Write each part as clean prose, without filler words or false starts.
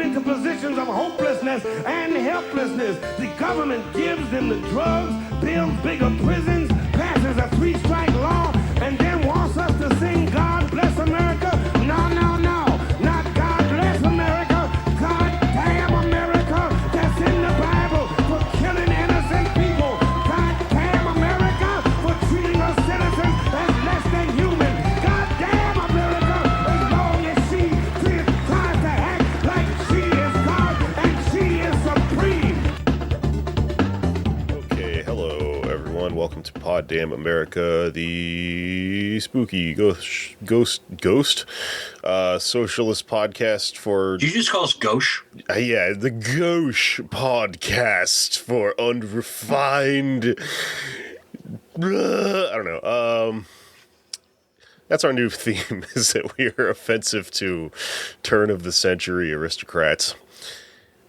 into positions of hopelessness and helplessness. The government gives them the drugs, builds bigger prisons, passes a 3-strike law, and then wants us to sing God Bless America. No, no, no. Not God Bless America. God damn America. That's in the Bible for killing innocent people. God damn America for treating us citizens as less than human. God damn America as long as she tries to act like she is God and she is supreme. Okay, hello everyone. Welcome to Pod Damn America, the spooky ghost socialist podcast for... Did you just call us gauche? Yeah, the gauche podcast for unrefined... I don't know. That's our new theme, is that we are offensive to turn-of-the-century aristocrats.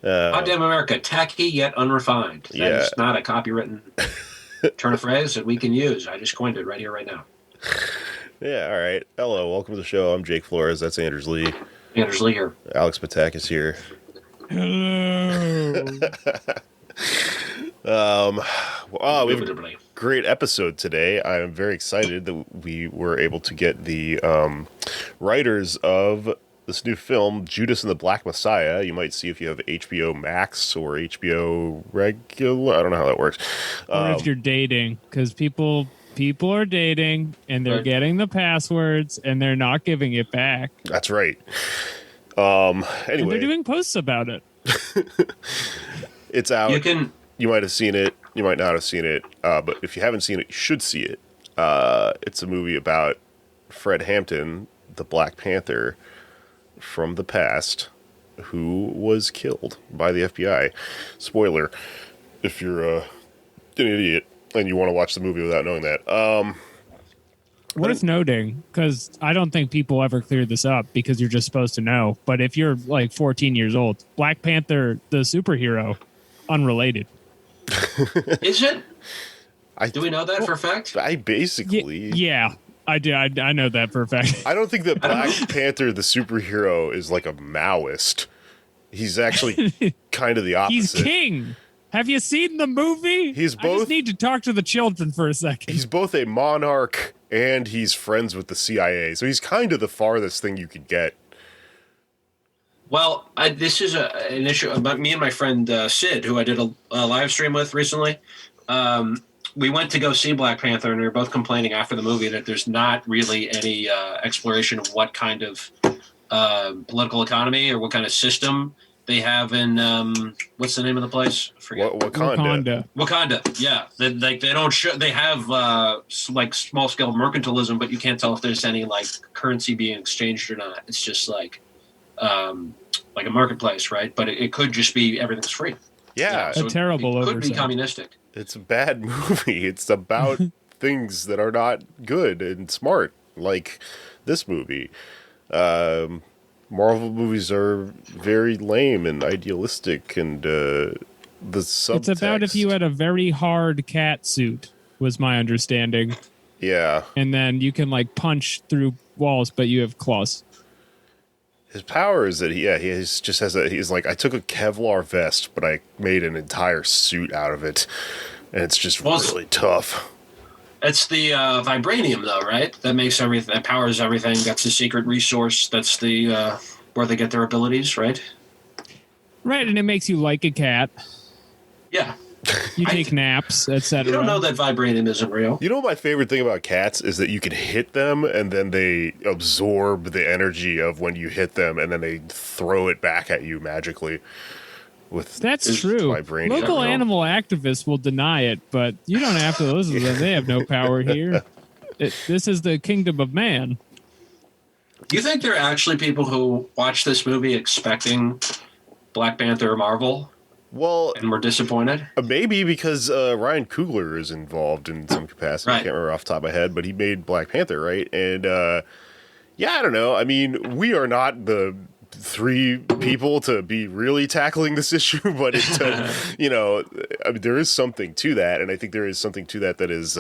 Pod Damn America, tacky yet unrefined. That is not a copywritten turn of phrase that we can use. I just coined it right here, right now. Yeah, all right. Hello, welcome to the show. I'm Jake Flores. That's Anders Lee. Anders Lee here. Alex Patak is here. Hello. We have a great episode today. I'm very excited that we were able to get the writers of this new film, Judas and the Black Messiah. You might see if you have HBOMAX or HBO regular. I don't know how that works. Or if you're dating, because people are dating and they're getting the passwords and they're not giving it back. That's right. Anyway, and they're doing posts about it. It's out. You might have seen it. You might not have seen it. But if you haven't seen it, you should see it. It's a movie about Fred Hampton, the Black Panther from the past, who was killed by the FBI. Spoiler, if you're an idiot and you want to watch the movie without knowing that. Worth noting, because I don't think people ever clear this up because you're just supposed to know. But if you're like 14 years old, Black Panther, the superhero, unrelated. Is it? Do we know that for a fact? I basically... Yeah, I do. I know that for a fact. I don't think that Black Panther, the superhero, is like a Maoist. He's actually kind of the opposite. He's king. Have you seen the movie? He's both. I just need to talk to the children for a second. He's both a monarch and he's friends with the CIA. So he's kind of the farthest thing you could get. Well, this is an issue about me and my friend Sid, who I did a live stream with recently. We went to go see Black Panther, and we were both complaining after the movie that there's not really any exploration of what kind of political economy or what kind of system they have in what's the name of the place? I forget. Wakanda. Yeah, they don't show. They have like small scale mercantilism, but you can't tell if there's any like currency being exchanged or not. It's just like a marketplace, right? But it could just be everything's free. Yeah, so terrible it could oversight. be communistic. It's a bad movie. It's about things that are not good and smart, like this movie. Marvel movies are very lame and idealistic, and the subtext. It's about if you had a very hard cat suit, was my understanding. Yeah. And then you can like punch through walls, but you have claws. His power is that he's like, I took a Kevlar vest, but I made an entire suit out of it, and it's just really tough. It's the vibranium, though, right? That makes everything, that powers everything. That's the secret resource. That's the where they get their abilities, right? Right, and it makes you like a cat. Yeah. You take naps, etc. You don't know that vibranium isn't real. You know what my favorite thing about cats is that you can hit them and then they absorb the energy of when you hit them and then they throw it back at you magically. That's true. Local animal activists will deny it, but you don't have to listen to them. They have no power here. This is the kingdom of man. Do you think there are actually people who watch this movie expecting Black Panther or Marvel? Well, and we're disappointed? Maybe because Ryan Coogler is involved in some capacity. Right. I can't remember off the top of my head, but he made Black Panther, right? And yeah, I don't know. I mean, we are not the three people to be really tackling this issue, but you know, I mean, there is something to that, and I think there is something to that is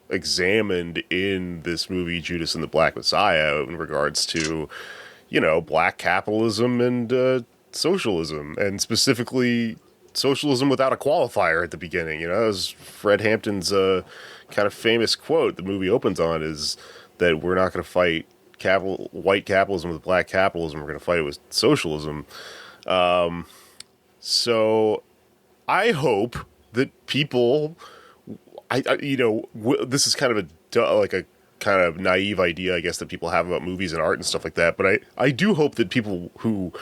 examined in this movie, Judas and the Black Messiah, in regards to, you know, black capitalism and socialism, and specifically socialism without a qualifier at the beginning. You know, it was Fred Hampton's kind of famous quote the movie opens on, is that we're not going to fight white capitalism with black capitalism. We're going to fight it with socialism. So I hope that people, this is kind of a kind of naive idea, I guess, that people have about movies and art and stuff like that. But I do hope that people who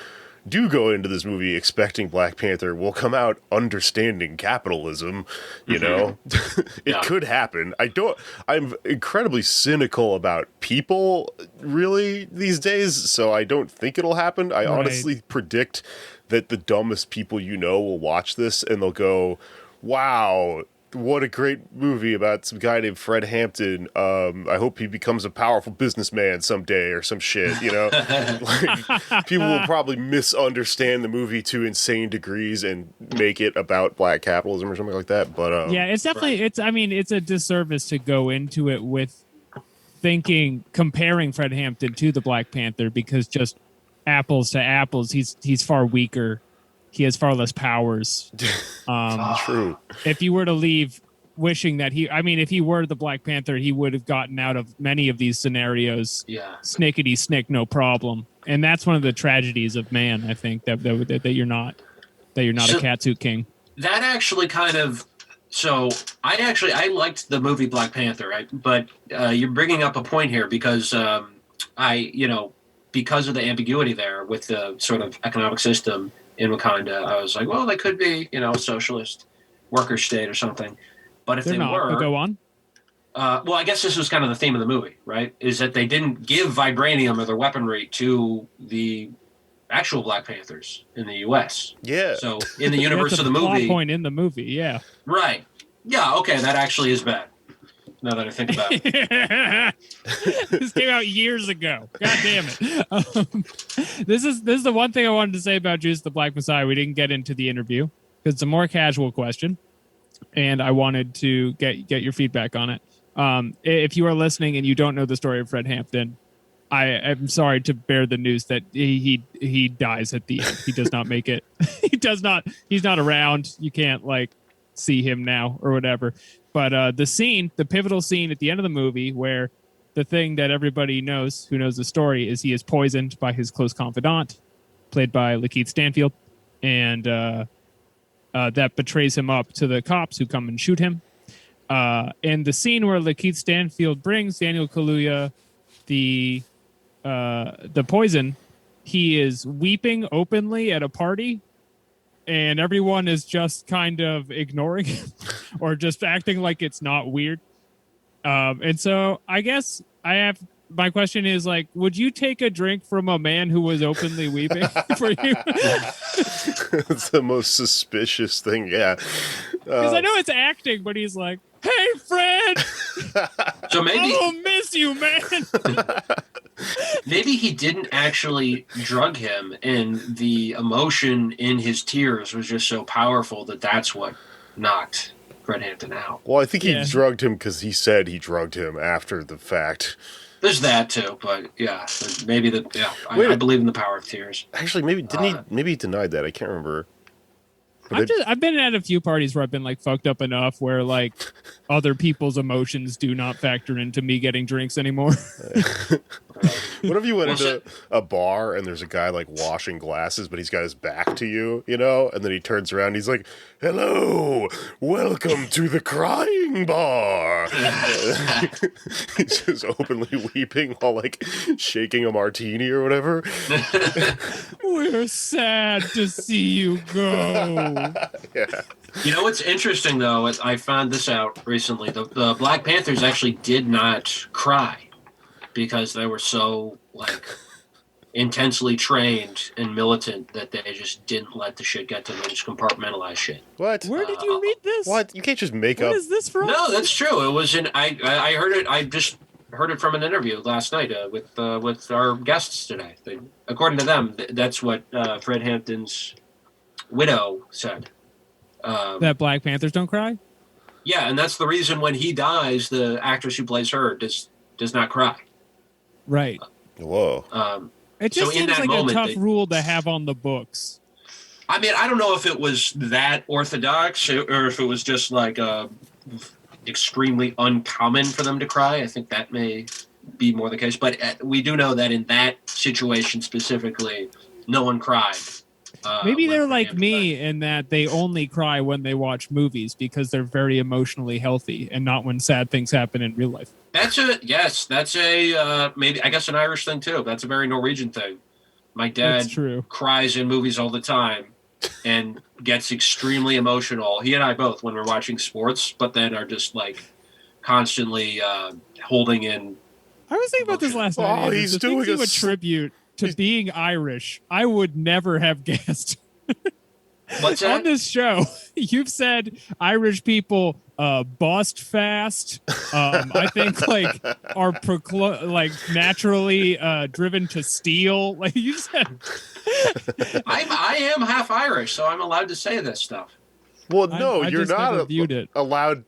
do go into this movie expecting Black Panther will come out understanding capitalism. You know, it could happen. I'm incredibly cynical about people really these days, so I don't think it'll happen. I honestly predict that the dumbest people will watch this and they'll go, wow, what a great movie about some guy named Fred Hampton. I hope he becomes a powerful businessman someday or some shit, Like, people will probably misunderstand the movie to insane degrees and make it about black capitalism or something like that. But yeah, it's definitely it's a disservice to go into it with comparing Fred Hampton to the Black Panther, because just apples to apples, he's far weaker. He has far less powers. True. If you were to leave wishing that if he were the Black Panther, he would have gotten out of many of these scenarios. Yeah. Snickety snick, no problem. And that's one of the tragedies of man, I think, that you're not a catsuit king. That actually kind of. So I liked the movie Black Panther, but you're bringing up a point here because because of the ambiguity there with the sort of economic system in Wakanda, I was like, well, they could be, a socialist worker state or something. But if they were, but go on. Well, I guess this was kind of the theme of the movie, right? Is that they didn't give vibranium or their weaponry to the actual Black Panthers in the U.S. Yeah. So in the universe of the movie, plot point in the movie, yeah. Right. Yeah. Okay, that actually is bad. Now that I think about it, this came out years ago. God damn it! This is the one thing I wanted to say about Judas the Black Messiah. We didn't get into the interview because it's a more casual question, and I wanted to get your feedback on it. If you are listening and you don't know the story of Fred Hampton, I am sorry to bear the news that he dies at the end. He does not make it. He's not around. You can't see him now or whatever. But the pivotal scene at the end of the movie, where the thing that everybody knows who knows the story is he is poisoned by his close confidant, played by Lakeith Stanfield, and that betrays him up to the cops who come and shoot him. And the scene where Lakeith Stanfield brings Daniel Kaluuyah the poison, he is weeping openly at a party. And everyone is just kind of ignoring him or just acting like it's not weird. And so I guess my question is would you take a drink from a man who was openly weeping for you? That's the most suspicious thing. Yeah. Because I know it's acting, but he's like, hey, Fred. So maybe I will miss you, man. Maybe he didn't actually drug him, and the emotion in his tears was just so powerful that that's what knocked Fred Hampton out. Well, I think he drugged him because he said he drugged him after the fact. There's that too, but yeah, maybe I believe in the power of tears. Actually, maybe he denied that. I can't remember. I've been at a few parties where I've been fucked up enough where other people's emotions do not factor into me getting drinks anymore. What if you went into a bar and there's a guy washing glasses, but he's got his back to you, and then he turns around and he's like, hello, welcome to the crying bar. He's just openly weeping while shaking a martini or whatever. We're sad to see you go. Yeah. You know what's interesting though? I found this out recently. The Black Panthers actually did not cry because they were so intensely trained and militant that they just didn't let the shit get to them. They just compartmentalized shit. What? Where did you read this? What? You can't just make up. What is this from? No, that's true. It was in. I heard it. I just heard it from an interview last night with our guests today. According to them, that's what Fred Hampton's widow said. That Black Panthers don't cry? Yeah, and that's the reason when he dies, the actress who plays her does not cry. Right. Whoa. It just seems like a tough rule to have on the books. I mean, I don't know if it was that orthodox or if it was just like extremely uncommon for them to cry. I think that may be more the case. But we do know that in that situation specifically, no one cried. Maybe they're like me in that they only cry when they watch movies because they're very emotionally healthy and not when sad things happen in real life. That's a maybe, I guess, an Irish thing too. That's a very Norwegian thing. My dad cries in movies all the time and gets extremely emotional. He and I both when we're watching sports, but then are just like constantly holding in. I was thinking about this last night. He's doing a tribute to being Irish. I would never have guessed. What's that? On this show, you've said Irish people bust fast. I think like are naturally driven to steal. Like you said, I am half Irish, so I'm allowed to say this stuff. Well, no, you're not allowed.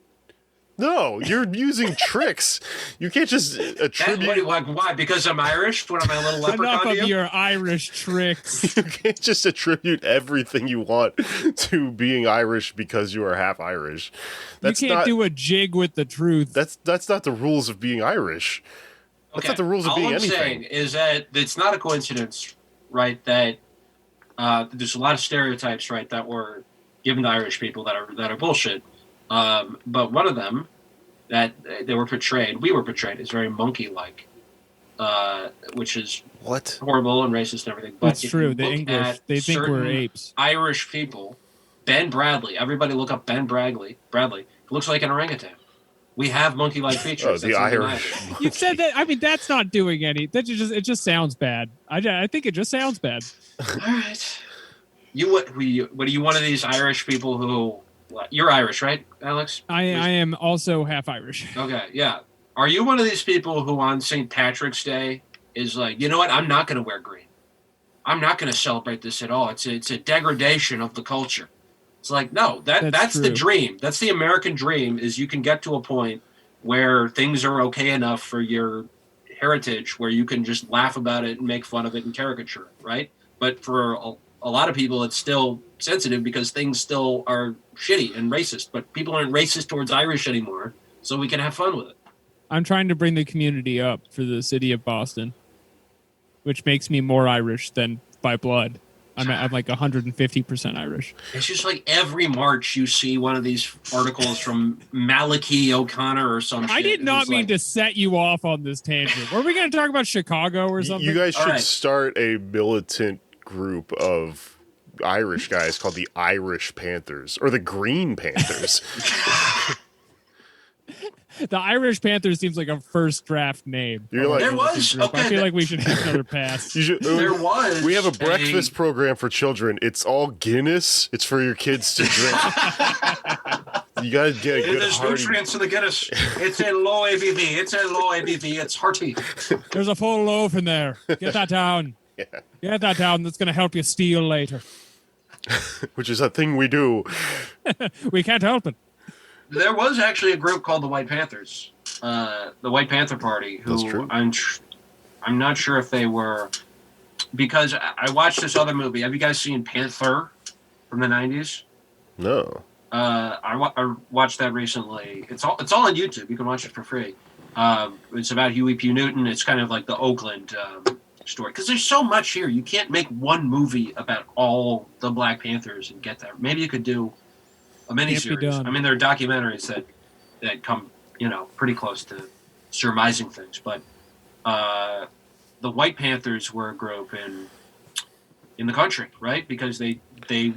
No, you're using tricks. You can't just attribute. Why? Because I'm Irish? What am I, a little leprechaun? Enough of your Irish tricks. You can't just attribute everything you want to being Irish because you are half Irish. You can't do a jig with the truth. That's not the rules of being Irish. That's not the rules of being anything. All I'm saying is that it's not a coincidence, right? That there's a lot of stereotypes, right, that were given to Irish people that are bullshit. But one of them that we were portrayed as very monkey-like, which is horrible and racist and everything. But that's true. The English, they think we're apes. Irish people, Ben Bradley. Everybody look up Ben Bradley. He looks like an orangutan. We have monkey-like features. The Irish. You said that. I mean, that's not doing any. It just sounds bad. I think it just sounds bad. All right. What are you one of these Irish people who? You're Irish, right, Alex? I am also half Irish. Okay, yeah. Are you one of these people who on St. Patrick's Day is like, you know what? I'm not going to wear green. I'm not going to celebrate this at all. It's a degradation of the culture. It's like, no, that's the dream. That's the American dream, is you can get to a point where things are okay enough for your heritage where you can just laugh about it and make fun of it and caricature it, right? But for a lot of people, it's still sensitive because things still are shitty and racist. But people aren't racist towards Irish anymore, so we can have fun with it. I'm trying to bring the community up for the city of Boston, which makes me more Irish than by blood. I'm like 150% Irish. It's just like every March you see one of these articles from Malachi O'Connor or some shit. I did not mean to set you off on this tangent. Were we going to talk about Chicago or something? You guys should start a militant group of Irish guys called the Irish Panthers or the Green Panthers. The Irish Panthers seems like a first draft name. There was. Okay. I feel like we should have another pass. There was. We have a breakfast program for children. It's all Guinness. It's for your kids to drink. You gotta get a good There's hearty. nutrients in the Guinness. It's a low ABV. It's hearty. There's a full loaf in there. Get that down. Yeah. Get that down. That's gonna help you steal later. Which is a thing we do. We can't help it. There was actually a group called the White Panthers, the White Panther Party, who I'm not sure if they were, because I watched this other movie. Have you guys seen Panther from the 90s? No. I watched that recently. It's all on YouTube. You can watch it for free. It's about Huey P. Newton. It's kind of like the Oakland story, because there's so much here. You can't make one movie about all the Black Panthers and get there. Maybe you could do a miniseries. I mean, there are documentaries that come, pretty close to surmising things. But the White Panthers were a group in the country, right? Because they did.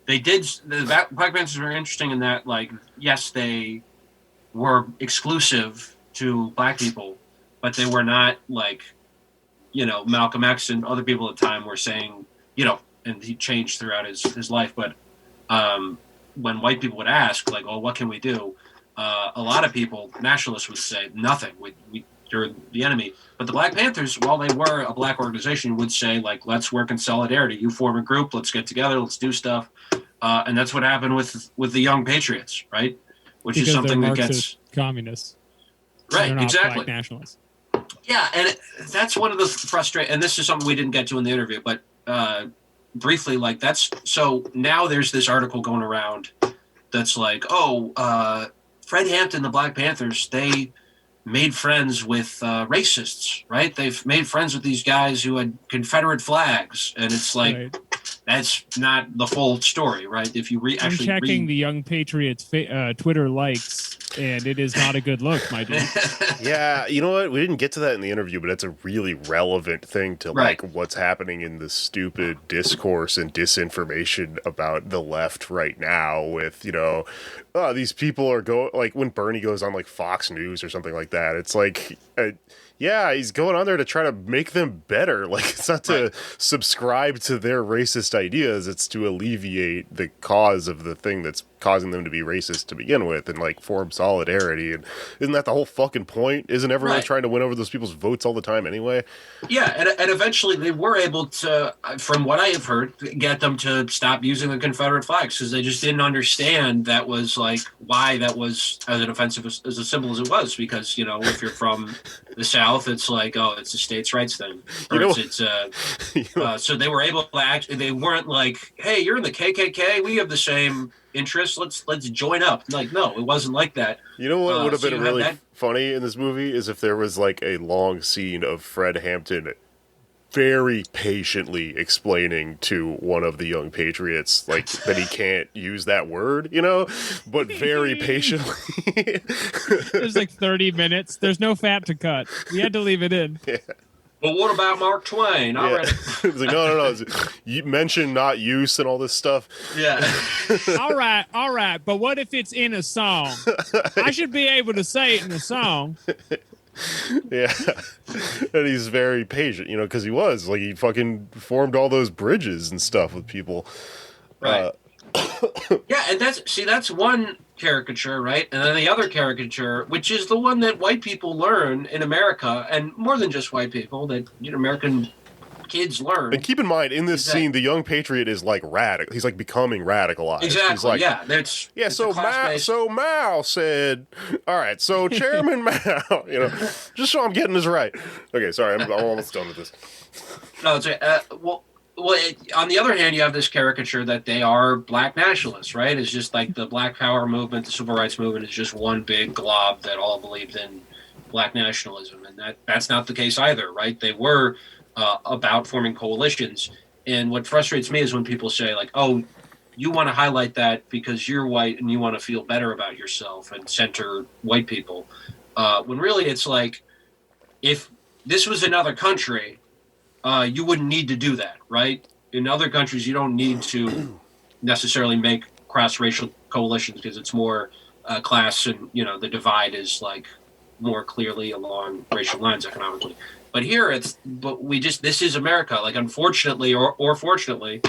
The Black Panthers were interesting in that, like, yes, they were exclusive to Black people, but they were not like, Malcolm X and other people at the time were saying, and he changed throughout his life, but when white people would ask, like, "Oh, what can we do?" A lot of people, nationalists, would say, "Nothing. You're the enemy." But the Black Panthers, while they were a Black organization, would say, like, "Let's work in solidarity. You form a group. Let's get together. Let's do stuff." And that's what happened with the Young Patriots, right? Which because is something they're that gets communists, right. They're not exactly. Black nationalists. Yeah, and that's one of the frustrating. And this is something we didn't get to in the interview, but briefly, like that's so now there's this article going around that's like, Fred Hampton, the Black Panthers, they made friends with racists, right? They've made friends with these guys who had Confederate flags, and it's like. Right. That's not the full story, right? If you I'm checking the Young Patriots Twitter likes, and it is not a good look, my dude. Yeah, you know what? We didn't get to that in the interview, but it's a really relevant thing to like what's happening in the stupid discourse and disinformation about the left right now. With these people are like when Bernie goes on like Fox News or something like that. It's like. Yeah, he's going on there to try to make them better. Like, it's not to subscribe to their racist ideas. It's to alleviate the cause of the thing that's causing them to be racist to begin with and, like, form solidarity. And isn't that the whole fucking point? Isn't everyone trying to win over those people's votes all the time anyway? Yeah, and eventually they were able to, from what I have heard, get them to stop using the Confederate flags because they just didn't understand that was, like, why that was as an offensive as a symbol as it was. Because, if you're from the South, it's like, oh, it's a states' rights thing. Or so they were able to actually, they weren't like, hey, you're in the KKK, we have the same interests, let's join up. Like, no, it wasn't like that. You know what would have been really funny in this movie is if there was like a long scene of Fred Hampton very patiently explaining to one of the young patriots like that he can't use that word, but very patiently. There's like 30 minutes. There's no fat to cut. We had to leave it in. Yeah. Well, what about Mark Twain? I read it. It's like, no. You mentioned not use and all this stuff. Yeah. All right. But what if it's in a song? I should be able to say it in a song. Yeah. And he's very patient, because he fucking formed all those bridges and stuff with people. Right. Yeah, and that's one caricature, right? And then the other caricature, which is the one that white people learn in America, and more than just white people, that American kids learn. And keep in mind, in this scene, the young patriot is like radical. He's like becoming radicalized. Exactly. He's like, so Mao said, all right, so Chairman Mao, just so I'm getting this right. Okay, sorry, I'm almost done with this. No, it's on the other hand, you have this caricature that they are black nationalists, right? It's just like the Black Power movement, the Civil Rights movement is just one big glob that all believed in black nationalism. And that's not the case either, right? They were about forming coalitions. And what frustrates me is when people say, like, oh, you want to highlight that because you're white and you want to feel better about yourself and center white people. When really it's like, if this was another country, you wouldn't need to do that, right? In other countries, you don't need to necessarily make cross-racial coalitions because it's more class and, the divide is like more clearly along racial lines economically. But here this is America. Like, unfortunately or fortunately,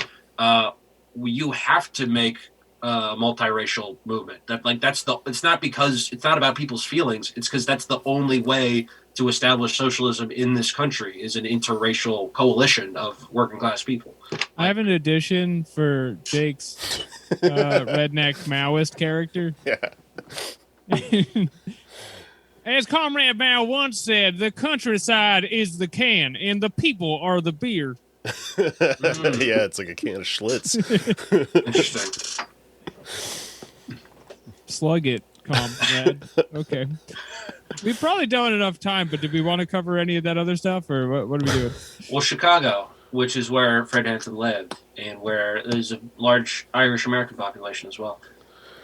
you have to make a multiracial movement. It's not about people's feelings. It's because that's the only way to establish socialism in this country is an interracial coalition of working class people. I have an addition for Jake's redneck Maoist character. Yeah. As Comrade Mao once said, the countryside is the can and the people are the beer. Yeah, it's like a can of Schlitz. Interesting. Slug it, comrade. Okay. We've probably done enough time, but did we want to cover any of that other stuff, or what are we doing? Well, Chicago, which is where Fred Hampton lived, and where there's a large Irish-American population as well,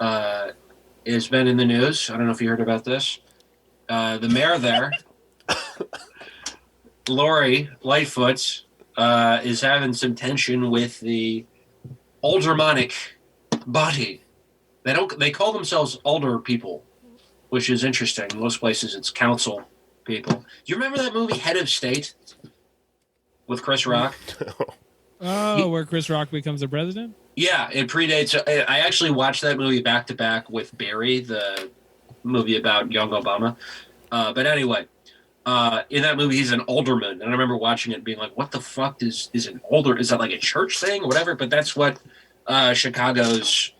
has been in the news. I don't know if you heard about this. The mayor there, Lori Lightfoot, is having some tension with the aldermanic body. They call themselves alder people, which is interesting. In most places, it's council people. Do you remember that movie Head of State with Chris Rock? Where Chris Rock becomes the president? Yeah, it predates. I actually watched that movie back to back with Barry, the movie about young Obama. But anyway, in that movie, he's an alderman, and I remember watching it and being like, "What the fuck is an alder? Is that like a church thing or whatever?" But that's what Chicago's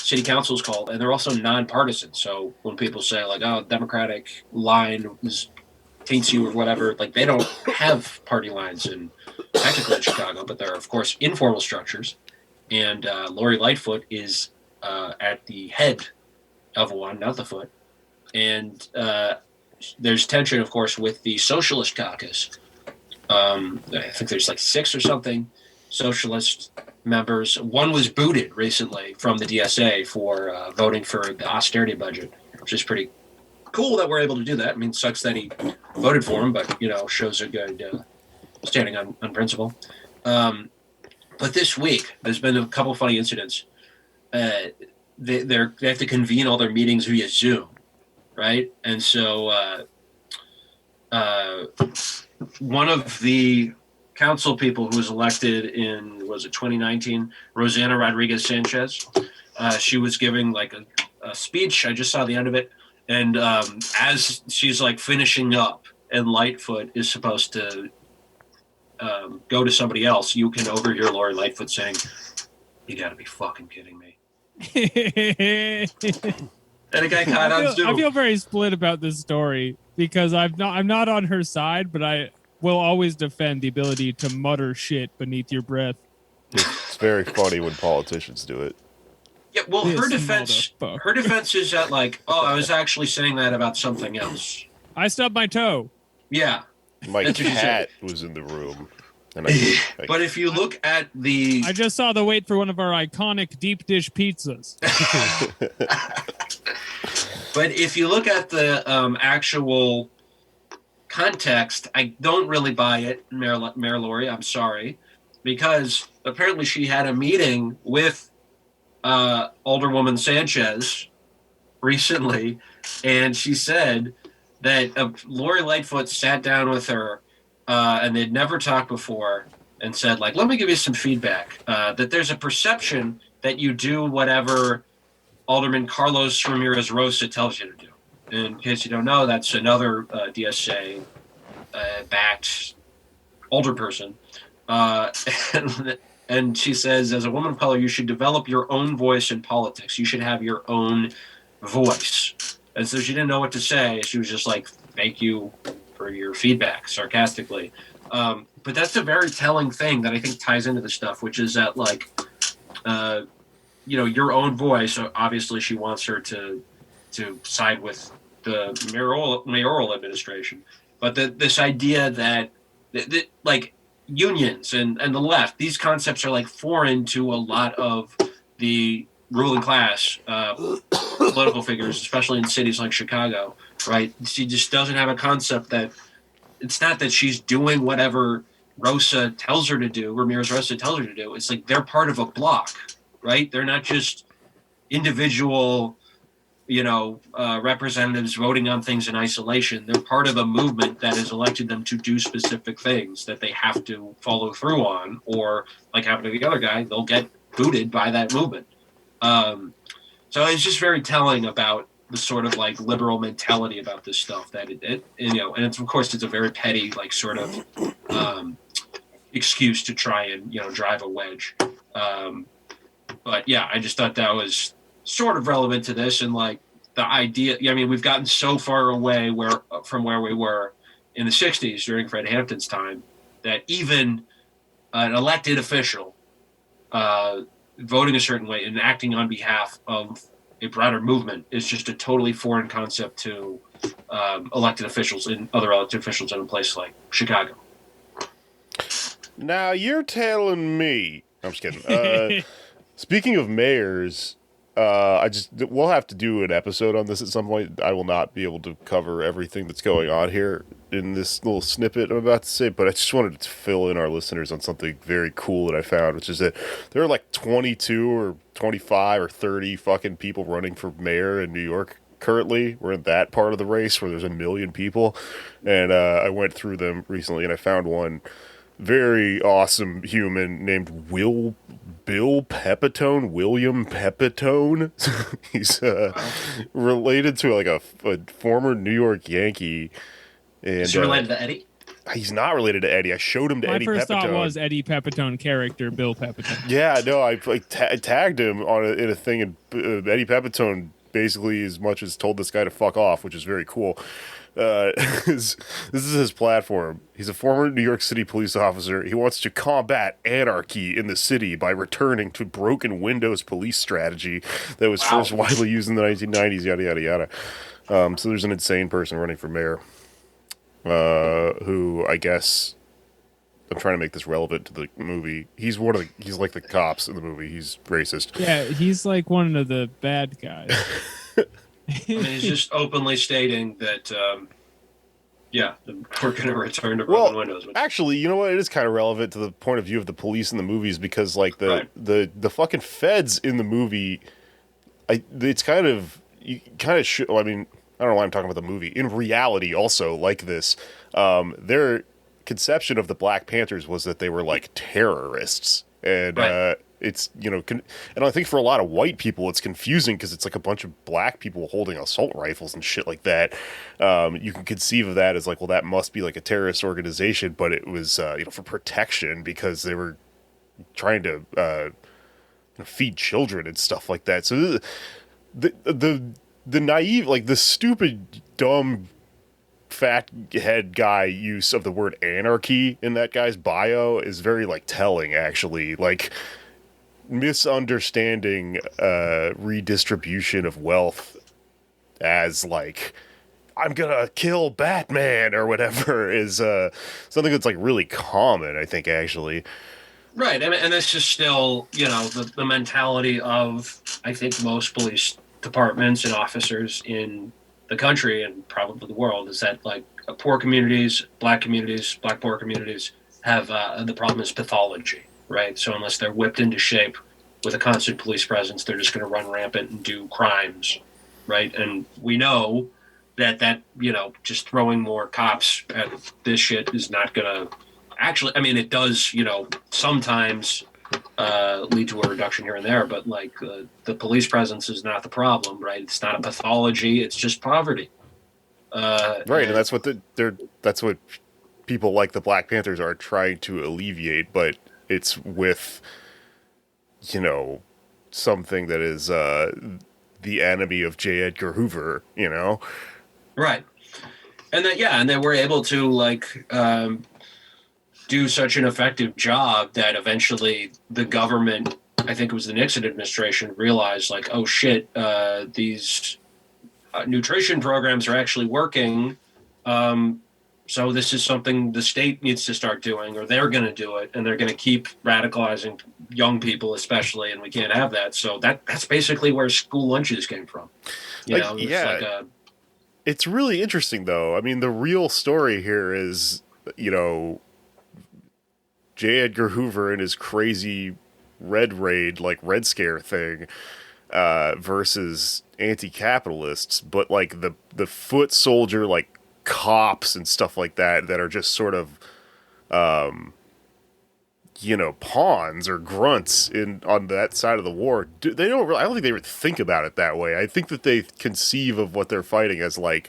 city council is called, and they're also nonpartisan. So when people say like, "Oh, Democratic line is taints you or whatever. Like, they don't have party lines technically in Chicago, but there are, of course, informal structures. And Lori Lightfoot is at the head of one, not the foot. And there's tension, of course, with the Socialist Caucus. I think there's like 6 or something socialist members. One was booted recently from the DSA for voting for the austerity budget, which is pretty cool that we're able to do that. I mean, it sucks that he voted for him, but, shows a good standing on principle. But this week, there's been a couple funny incidents. They have to convene all their meetings via Zoom, right? And so one of the council people who was elected in, was it 2019, Rosanna Rodriguez Sanchez, she was giving like a speech. I just saw the end of it. And as she's like finishing up and Lightfoot is supposed to go to somebody else, you can overhear Lori Lightfoot saying, "You got to be fucking kidding me." And a guy caught on Zoom. I feel very split about this story because I'm not on her side, but I will always defend the ability to mutter shit beneath your breath. It's very funny when politicians do it. Yeah, well, her defense is that like, oh, I was actually saying that about something else. I stubbed my toe. Yeah. My cat was in the room. And but if you look at the... I just saw the wait for one of our iconic deep dish pizzas. But if you look at the actual context, I don't really buy it, Mayor Lori, I'm sorry. Because apparently she had a meeting with Alderwoman Sanchez recently, and she said that Lori Lightfoot sat down with her and they'd never talked before and said, like, let me give you some feedback, that there's a perception that you do whatever Alderman Carlos Ramirez Rosa tells you to do. And in case you don't know, that's another DSA backed alderperson. And she says, as a woman of color, you should develop your own voice in politics. You should have your own voice. And so she didn't know what to say. She was just like, thank you for your feedback, sarcastically. But that's a very telling thing that I think ties into the stuff, which is that, like, your own voice. Obviously, she wants her to side with the mayoral administration. But this idea that like, unions and the left, these concepts are like foreign to a lot of the ruling class political figures, especially in cities like Chicago, right? She just doesn't have a concept that it's not that she's doing whatever Rosa tells her to do, Ramirez Rosa tells her to do. It's like they're part of a block, right? They're not just individual, representatives voting on things in isolation. They're part of a movement that has elected them to do specific things that they have to follow through on, or, like happened to the other guy, they'll get booted by that movement. So it's just very telling about the sort of like liberal mentality about this stuff that and it's, of course, it's a very petty, like, sort of excuse to try and, drive a wedge. But yeah, I just thought that was sort of relevant to this, and like the idea. I mean, we've gotten so far away from where we were in the 60s during Fred Hampton's time that even an elected official voting a certain way and acting on behalf of a broader movement is just a totally foreign concept to elected officials in a place like Chicago. Now you're telling me. I'm just kidding. Speaking of mayors, we'll have to do an episode on this at some point. I will not be able to cover everything that's going on here in this little snippet I'm about to say, but I just wanted to fill in our listeners on something very cool that I found, which is that there are like 22 or 25 or 30 fucking people running for mayor in New York currently. We're in that part of the race where there's 1 million people, and I went through them recently, and I found one very awesome human named William Pepitone. He's related to like a former New York Yankee. And, is he related to Eddie? He's not related to Eddie. I showed him to Eddie Pepitone. My first thought was Eddie Pepitone character, Bill Pepitone. Yeah, no, I tagged him in a thing, and Eddie Pepitone basically as much as told this guy to fuck off, which is very cool. this is his platform. He's a former New York City police officer. He wants to combat anarchy in the city by returning to broken windows police strategy that was first widely used in the 1990s, yada, yada, yada. So there's an insane person running for mayor who, I guess, I'm trying to make this relevant to the movie. He's like the cops in the movie. He's racist. Yeah, he's like one of the bad guys. I mean, he's just openly stating that, we're going to return to broken windows. Actually, you know what? It is kind of relevant to the point of view of the police in the movies because, like, the fucking feds in the movie, it's kind of, I mean, I don't know why I'm talking about the movie. In reality, also, like this, their conception of the Black Panthers was that they were, like, terrorists. And, it's, you know, and I think for a lot of white people, it's confusing because it's like a bunch of black people holding assault rifles and shit like that. You can conceive of that as like, well, that must be like a terrorist organization, but it was, for protection because they were trying to feed children and stuff like that. So the naive, like the stupid, dumb, fat head guy use of the word anarchy in that guy's bio is very like telling, actually. Like, misunderstanding redistribution of wealth as like I'm gonna kill Batman or whatever is something that's like really common, I think, actually. Right, and it's just still, the mentality of, I think, most police departments and officers in the country and probably the world is that like poor communities, black poor communities have the problem is pathology. Right, so unless they're whipped into shape with a constant police presence, they're just going to run rampant and do crimes, right? And we know that just throwing more cops at this shit is not going to actually. I mean, it does, sometimes lead to a reduction here and there, but like the police presence is not the problem, right? It's not a pathology; it's just poverty. Right, and that's what that's what people like the Black Panthers are trying to alleviate, but it's with, something that is the enemy of J. Edgar Hoover, Right. And and they were able to, like, do such an effective job that eventually the government, I think it was the Nixon administration, realized, like, oh, shit, these nutrition programs are actually working. So this is something the state needs to start doing, or they're going to do it, and they're going to keep radicalizing young people, especially, and we can't have that. So that's basically where school lunches came from. It's really interesting, though. I mean, the real story here is, J. Edgar Hoover and his crazy Red Raid, like Red Scare thing, versus anti-capitalists, but like the foot soldier, like, cops and stuff like that are just sort of pawns or grunts on that side of the war. I don't think they would think about it that way. I think that they conceive of what they're fighting as like,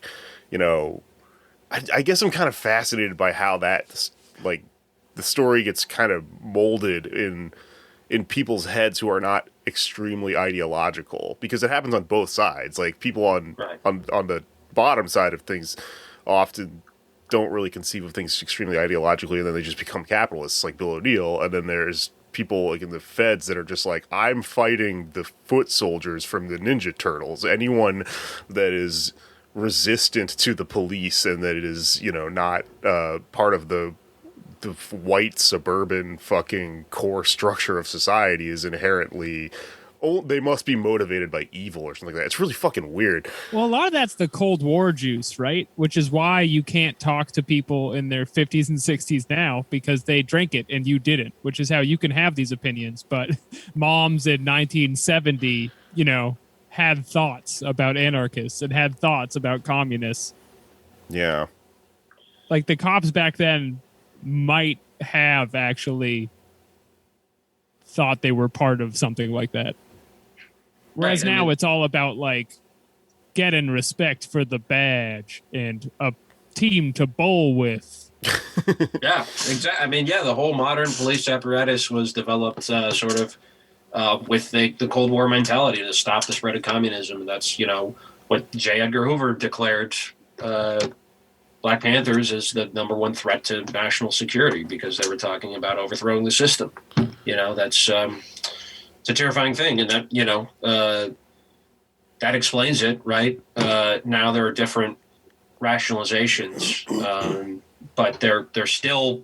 I guess I'm kind of fascinated by how that, like, the story gets kind of molded in people's heads who are not extremely ideological, because it happens on both sides. Like, people on the bottom side of things often don't really conceive of things extremely ideologically, and then they just become capitalists like Bill O'Neill. And then there's people like in the feds that are just like, I'm fighting the foot soldiers from the Ninja Turtles. Anyone that is resistant to the police and that is, not part of the white suburban fucking core structure of society is inherently... they must be motivated by evil or something like that. It's really fucking weird. Well, a lot of that's the Cold War juice, right? Which is why you can't talk to people in their 50s and 60s now, because they drank it and you didn't, which is how you can have these opinions. But moms in 1970, had thoughts about anarchists and had thoughts about communists. Yeah. Like, the cops back then might have actually thought they were part of something like that. Whereas now it's all about, like, getting respect for the badge and a team to bowl with. Yeah, exactly. I mean, the whole modern police apparatus was developed sort of with the Cold War mentality to stop the spread of communism. That's, what J. Edgar Hoover declared Black Panthers as the number one threat to national security because they were talking about overthrowing the system. That's it's a terrifying thing, and that that explains it, right? Now there are different rationalizations, but they're still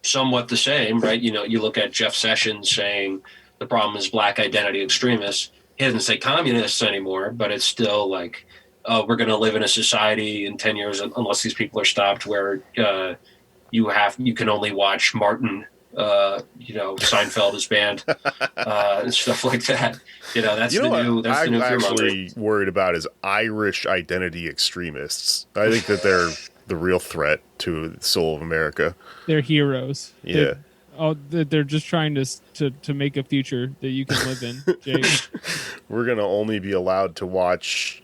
somewhat the same, right? You look at Jeff Sessions saying the problem is black identity extremists. He doesn't say communists anymore, but it's still like, we're going to live in a society in 10 years, unless these people are stopped, where you can only watch Martin, Seinfeld is banned, and stuff like that. That's the new I'm actually worried about is Irish identity extremists. I think that they're the real threat to the soul of America. They're heroes. Yeah. They're just trying to make a future that you can live in, Jake. We're going to only be allowed to watch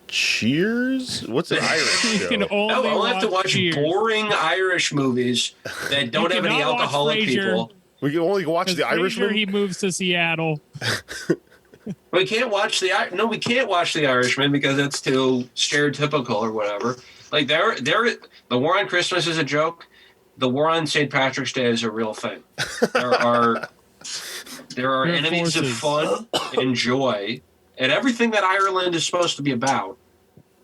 Cheers? What's an Irish show? I'll have to watch boring Irish movies that don't have any alcoholic people. We can only watch The Irishman? He moves to Seattle. We can't watch The Irishman because it's too stereotypical or whatever. Like the war on Christmas is a joke. The war on St. Patrick's Day is a real thing. There are enemies of fun and joy and everything that Ireland is supposed to be about,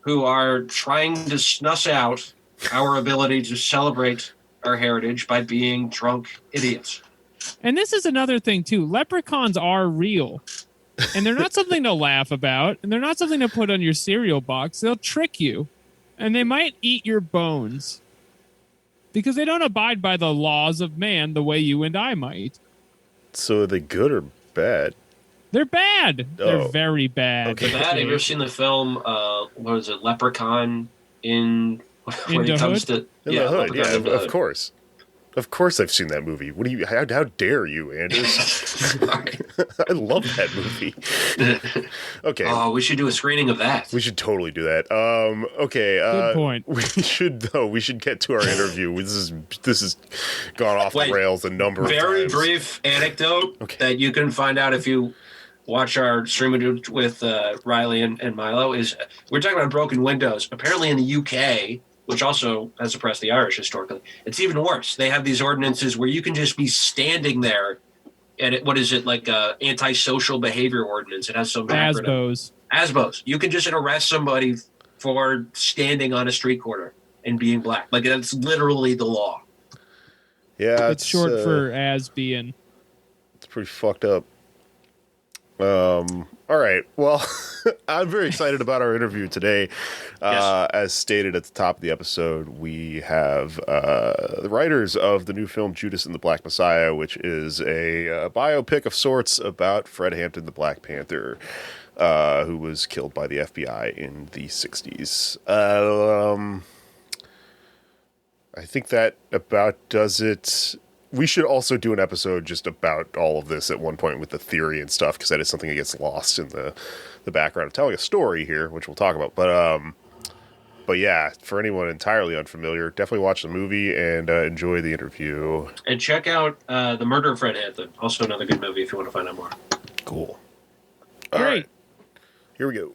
who are trying to snuff out our ability to celebrate our heritage by being drunk idiots. And this is another thing too. Leprechauns are real. And they're not something to laugh about, and they're not something to put on your cereal box. They'll trick you. And they might eat your bones. Because they don't abide by the laws of man the way you and I might. So are they good or bad? They're bad. Oh. They're very bad. Okay. Bad. Have you ever seen the film, what is it, Leprechaun in the Hood? The Hood, yeah, of course. Of course I've seen that movie. How dare you, Anders? I love that movie. Okay. Oh, we should do a screening of that. We should totally do that. Okay. Good point. We should get to our interview. This has gone off the rails a number of times. Very brief anecdote that you can find out if you watch our stream with Riley and Milo is we're talking about broken windows. Apparently in the UK, which also has suppressed the Irish historically, it's even worse. They have these ordinances where you can just be standing there, and what is it, like antisocial behavior ordinance? It has some acronym. ASBOs. You can just arrest somebody for standing on a street corner and being black. Like, that's literally the law. Yeah, it's short for ASBN. It's pretty fucked up. All right. Well, I'm very excited about our interview today. Yes. As stated at the top of the episode, we have the writers of the new film Judas and the Black Messiah, which is a biopic of sorts about Fred Hampton, the Black Panther, who was killed by the FBI in the 60s. I think that about does it. We should also do an episode just about all of this at one point with the theory and stuff, because that is something that gets lost in the background of telling a story here, which we'll talk about. But yeah, for anyone entirely unfamiliar, definitely watch the movie and enjoy the interview. And check out The Murder of Fred Hampton, also another good movie if you want to find out more. Cool. All right. Here we go.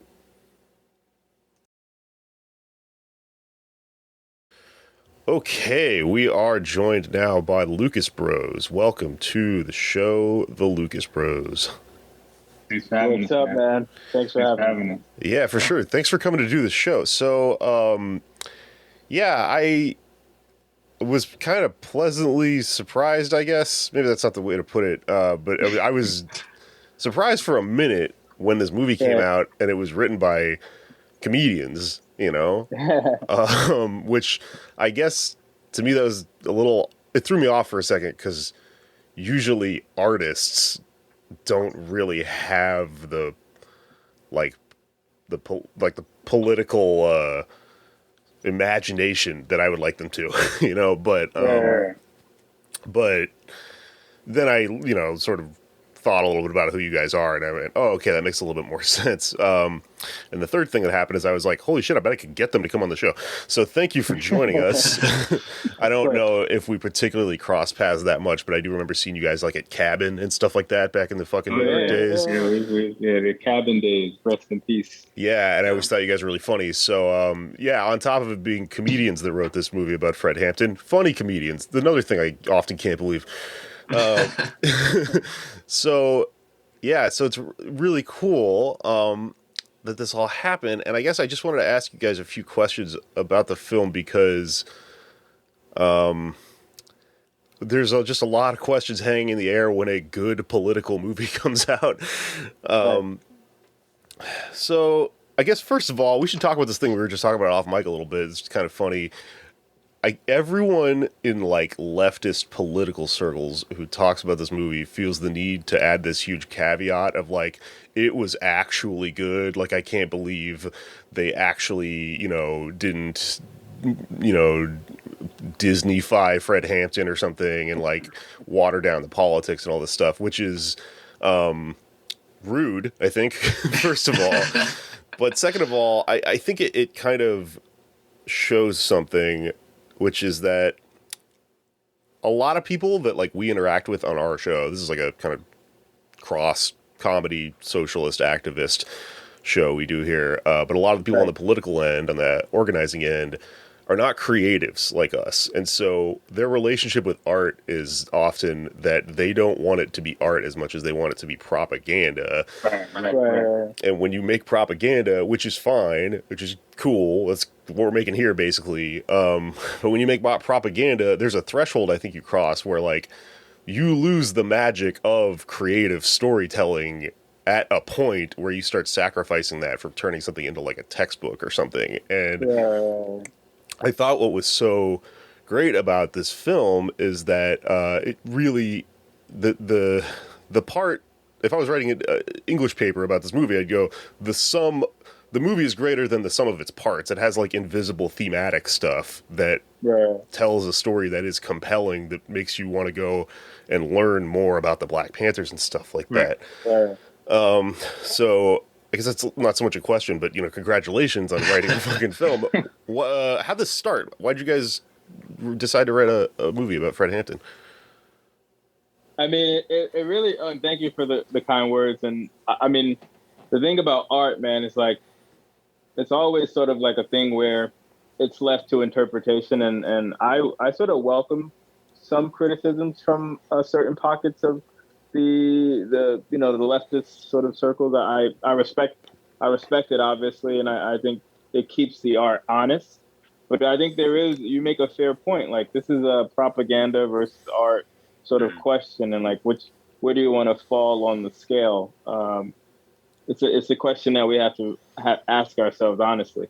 Okay, we are joined now by Lucas Bros. Welcome to the show, the Lucas Bros. Thanks for having us. What's up, man? Thanks for having us. Yeah, for sure. Thanks for coming to do the show. So, yeah, I was kind of pleasantly surprised, I guess. Maybe that's not the way to put it, but I was surprised for a minute when this movie came out and it was written by comedians. Which I guess to me that was it threw me off for a second, because usually artists don't really have the political imagination that I would like them to, but then I, sort of thought a little bit about who you guys are, and I went, oh, okay, that makes a little bit more sense. And the third thing that happened is I was like, holy shit, I bet I could get them to come on the show. So thank you for joining us. I don't know if we particularly cross paths that much, but I do remember seeing you guys like at Cabin and stuff like that back in the fucking days. Yeah, the Cabin days. Rest in peace. Yeah, and I always thought you guys were really funny. So, yeah, on top of it being comedians that wrote this movie about Fred Hampton, funny comedians. Another thing I often can't believe. So it's really cool that this all happened, and I guess I just wanted to ask you guys a few questions about the film because there's just a lot of questions hanging in the air when a good political movie comes out. So I guess first of all, we should talk about this thing we were just talking about off mic a little bit. It's kind of funny. Everyone in like leftist political circles who talks about this movie feels the need to add this huge caveat of like, it was actually good. Like, I can't believe they actually, didn't, Disney-fy Fred Hampton or something and like water down the politics and all this stuff, which is rude, I think, first of all. But second of all, I think it kind of shows something, which is that a lot of people that like we interact with on our show, this is like a kind of cross comedy socialist activist show we do here, but a lot of the people on the political end, on the organizing end, are not creatives like us. And so their relationship with art is often that they don't want it to be art as much as they want it to be propaganda. Right. And when you make propaganda, which is fine, which is cool, that's what we're making here basically. But when you make propaganda, there's a threshold I think you cross where like you lose the magic of creative storytelling at a point where you start sacrificing that for turning something into like a textbook or something. And I thought what was so great about this film is that it really the part. If I was writing an English paper about this movie, I'd go the movie is greater than the sum of its parts. It has like invisible thematic stuff that tells a story that is compelling, that makes you want to go and learn more about the Black Panthers and stuff like that. So I guess that's not so much a question, but, congratulations on writing a fucking film. How'd this start? Why'd you guys decide to write a movie about Fred Hampton? I mean, it really, thank you for the kind words. And I mean, the thing about art, man, is like, it's always sort of like a thing where it's left to interpretation. And I sort of welcome some criticisms from certain pockets of the leftist sort of circle that I respect it, obviously, and I think it keeps the art honest. But I think you make a fair point. Like, this is a propaganda versus art sort of question, and like where do you want to fall on the scale? It's a question that we have to ask ourselves honestly.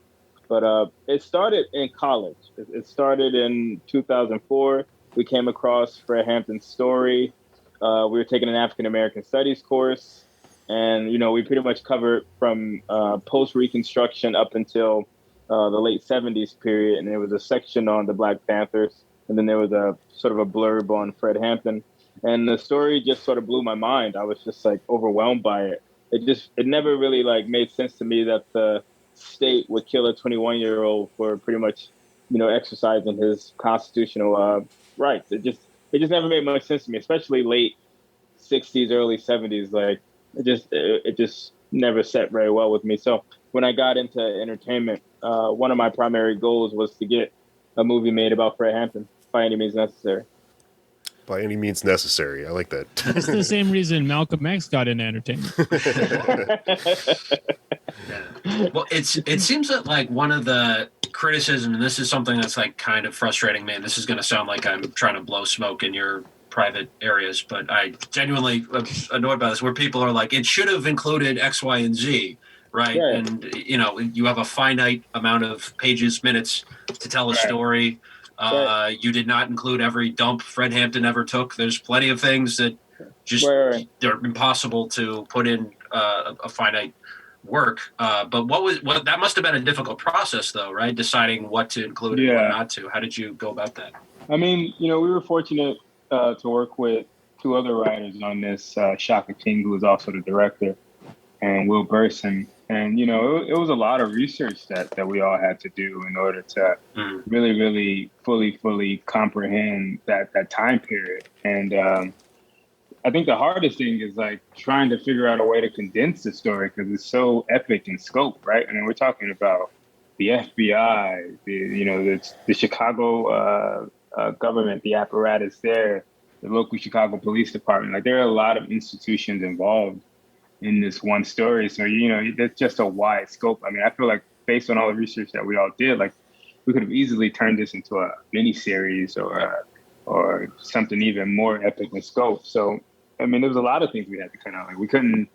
But it started in college. It started in 2004. We came across Fred Hampton's story. We were taking an African American studies course, and we pretty much covered from post Reconstruction up until the late 70s period. And there was a section on the Black Panthers, and then there was a sort of a blurb on Fred Hampton. And the story just sort of blew my mind. I was just like overwhelmed by it. It never really like made sense to me that the state would kill a 21-year-old for pretty much, exercising his constitutional rights. It just never made much sense to me, especially late 60s, early 70s. Like, it just never set very well with me. So when I got into entertainment, one of my primary goals was to get a movie made about Fred Hampton by any means necessary. By any means necessary. I like that. It's the same reason Malcolm X got into entertainment. Well, it seems that like one of the criticism, and this is something that's like kind of frustrating me, and this is going to sound like I'm trying to blow smoke in your private areas, but I genuinely am annoyed by this, where people are like, it should have included X, Y, and Z, right? Yeah. And, you have a finite amount of pages, minutes to tell a story. You did not include every dump Fred Hampton ever took. There's plenty of things that just they're impossible to put in a finite work. But that must have been a difficult process, though, right? Deciding what to include and what not to. How did you go about that? I mean, we were fortunate to work with two other writers on this, Shaka King, who is also the director, and Will Burson. And, it was a lot of research that we all had to do in order to really, really fully comprehend that time period. And I think the hardest thing is like trying to figure out a way to condense the story because it's so epic in scope, right? I mean, we're talking about the FBI, the Chicago government, the apparatus there, the local Chicago Police Department. Like there are a lot of institutions involved in this one story. So, that's just a wide scope. I mean, I feel like based on all the research that we all did, like we could have easily turned this into a mini series or something even more epic in scope. So, I mean, there was a lot of things we had to cut out. Like we couldn't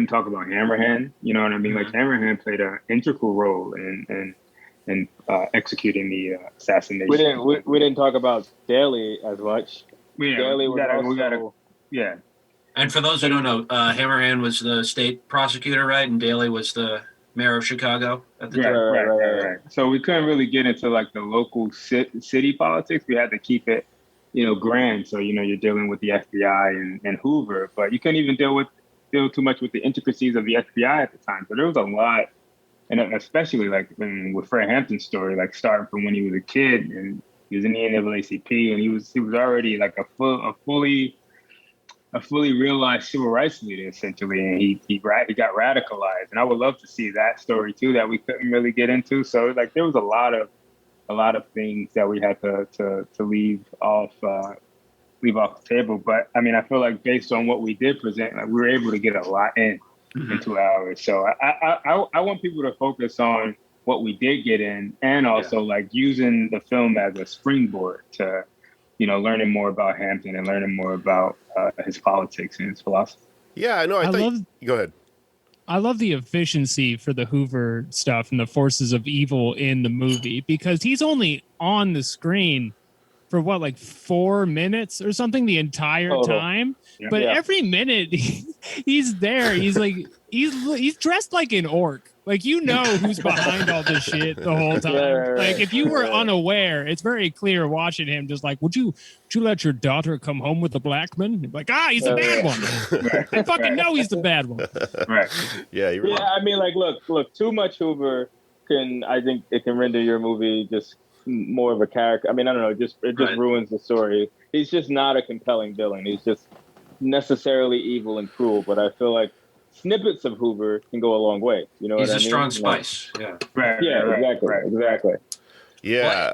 talk about Hammerhand. You know what I mean? Like Hammerhand played an integral role in executing the assassination. We didn't talk about Daly as much. Daly was yeah. And for those who don't know, Hammerhand was the state prosecutor, right? And Daly was the mayor of Chicago at the time. Right. So we couldn't really get into like the local city politics. We had to keep it, grand. So, you're dealing with the FBI and Hoover, but you couldn't even deal too much with the intricacies of the FBI at the time. So there was a lot, and especially like with Fred Hampton's story, like starting from when he was a kid and he was in the NAACP and he was already like a fully realized civil rights leader essentially, and he got radicalized. And I would love to see that story too that we couldn't really get into. So like there was a lot of things that we had to leave off the table. But I mean, I feel like based on what we did present, like we were able to get a lot in 2 hours. So I want people to focus on what we did get in, and also like using the film as a springboard to learning more about Hampton and learning more about his politics and his philosophy. Yeah, I know. Go ahead. I love the efficiency for the Hoover stuff and the forces of evil in the movie because he's only on the screen for like 4 minutes or something the entire time. Yeah. But every minute he's there. He's like, he's dressed like an orc. Like, who's behind all this shit the whole time. Right. Like, if you were unaware, it's very clear watching him just like, would you let your daughter come home with a black man? Like, he's the bad one. I fucking know he's the bad one. Right. Yeah, you're right. I mean, like, look, too much Hoover I think it can render your movie just more of a character. I mean, I don't know, it just ruins the story. He's just not a compelling villain. He's just necessarily evil and cruel, but I feel like snippets of Hoover can go a long way. You know, he's what I a mean? strong spice. Yeah. Right. Yeah. Exactly. Yeah.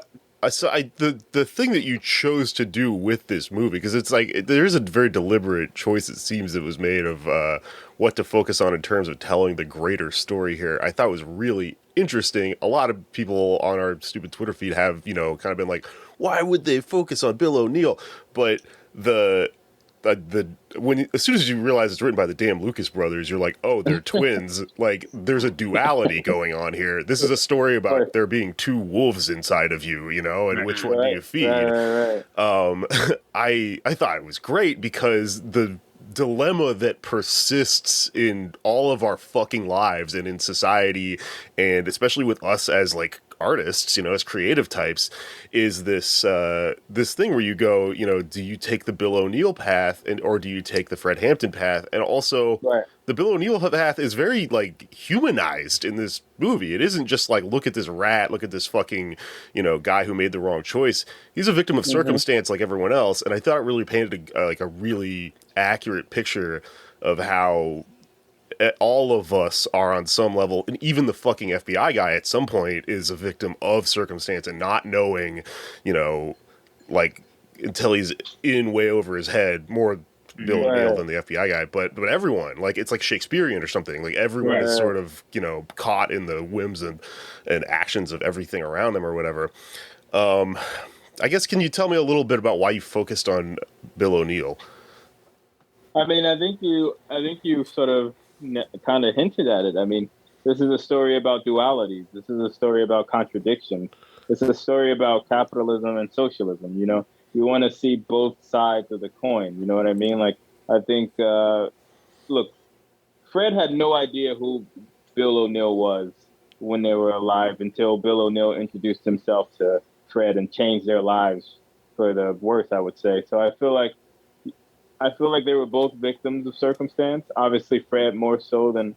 So the thing that you chose to do with this movie, because it's like there's a very deliberate choice, it seems, that was made of what to focus on in terms of telling the greater story here. I thought was really interesting. A lot of people on our stupid Twitter feed have kind of been like, why would they focus on Bill O'Neill? But as soon as you realize it's written by the damn Lucas brothers, you're like, oh, they're twins. Like, there's a duality going on here. This is a story about there being two wolves inside of you, and which one do you feed? Right. I thought it was great because the dilemma that persists in all of our fucking lives and in society, and especially with us as like artists, as creative types, is this thing where you go, do you take the Bill O'Neill path or do you take the Fred Hampton path? And also the Bill O'Neill path is very like humanized in this movie. It isn't just like, look at this rat, look at this fucking, guy who made the wrong choice. He's a victim of circumstance like everyone else. And I thought it really painted a really accurate picture of how all of us are on some level, and even the fucking FBI guy at some point is a victim of circumstance and not knowing, like until he's in way over his head, more Bill O'Neill than the FBI guy, but everyone, like, it's like Shakespearean or something, like everyone is sort of, caught in the whims and actions of everything around them or whatever. I guess, can you tell me a little bit about why you focused on Bill O'Neill? I mean, I think you sort of kind of hinted at it. I mean, this is a story about dualities. This is a story about contradictions. This is a story about capitalism and socialism. You want to see both sides of the coin. You know what I mean? Like, I think, look, Fred had no idea who Bill O'Neill was when they were alive until Bill O'Neill introduced himself to Fred and changed their lives for the worse, I would say. So I feel like I feel like they were both victims of circumstance. Obviously, Fred more so than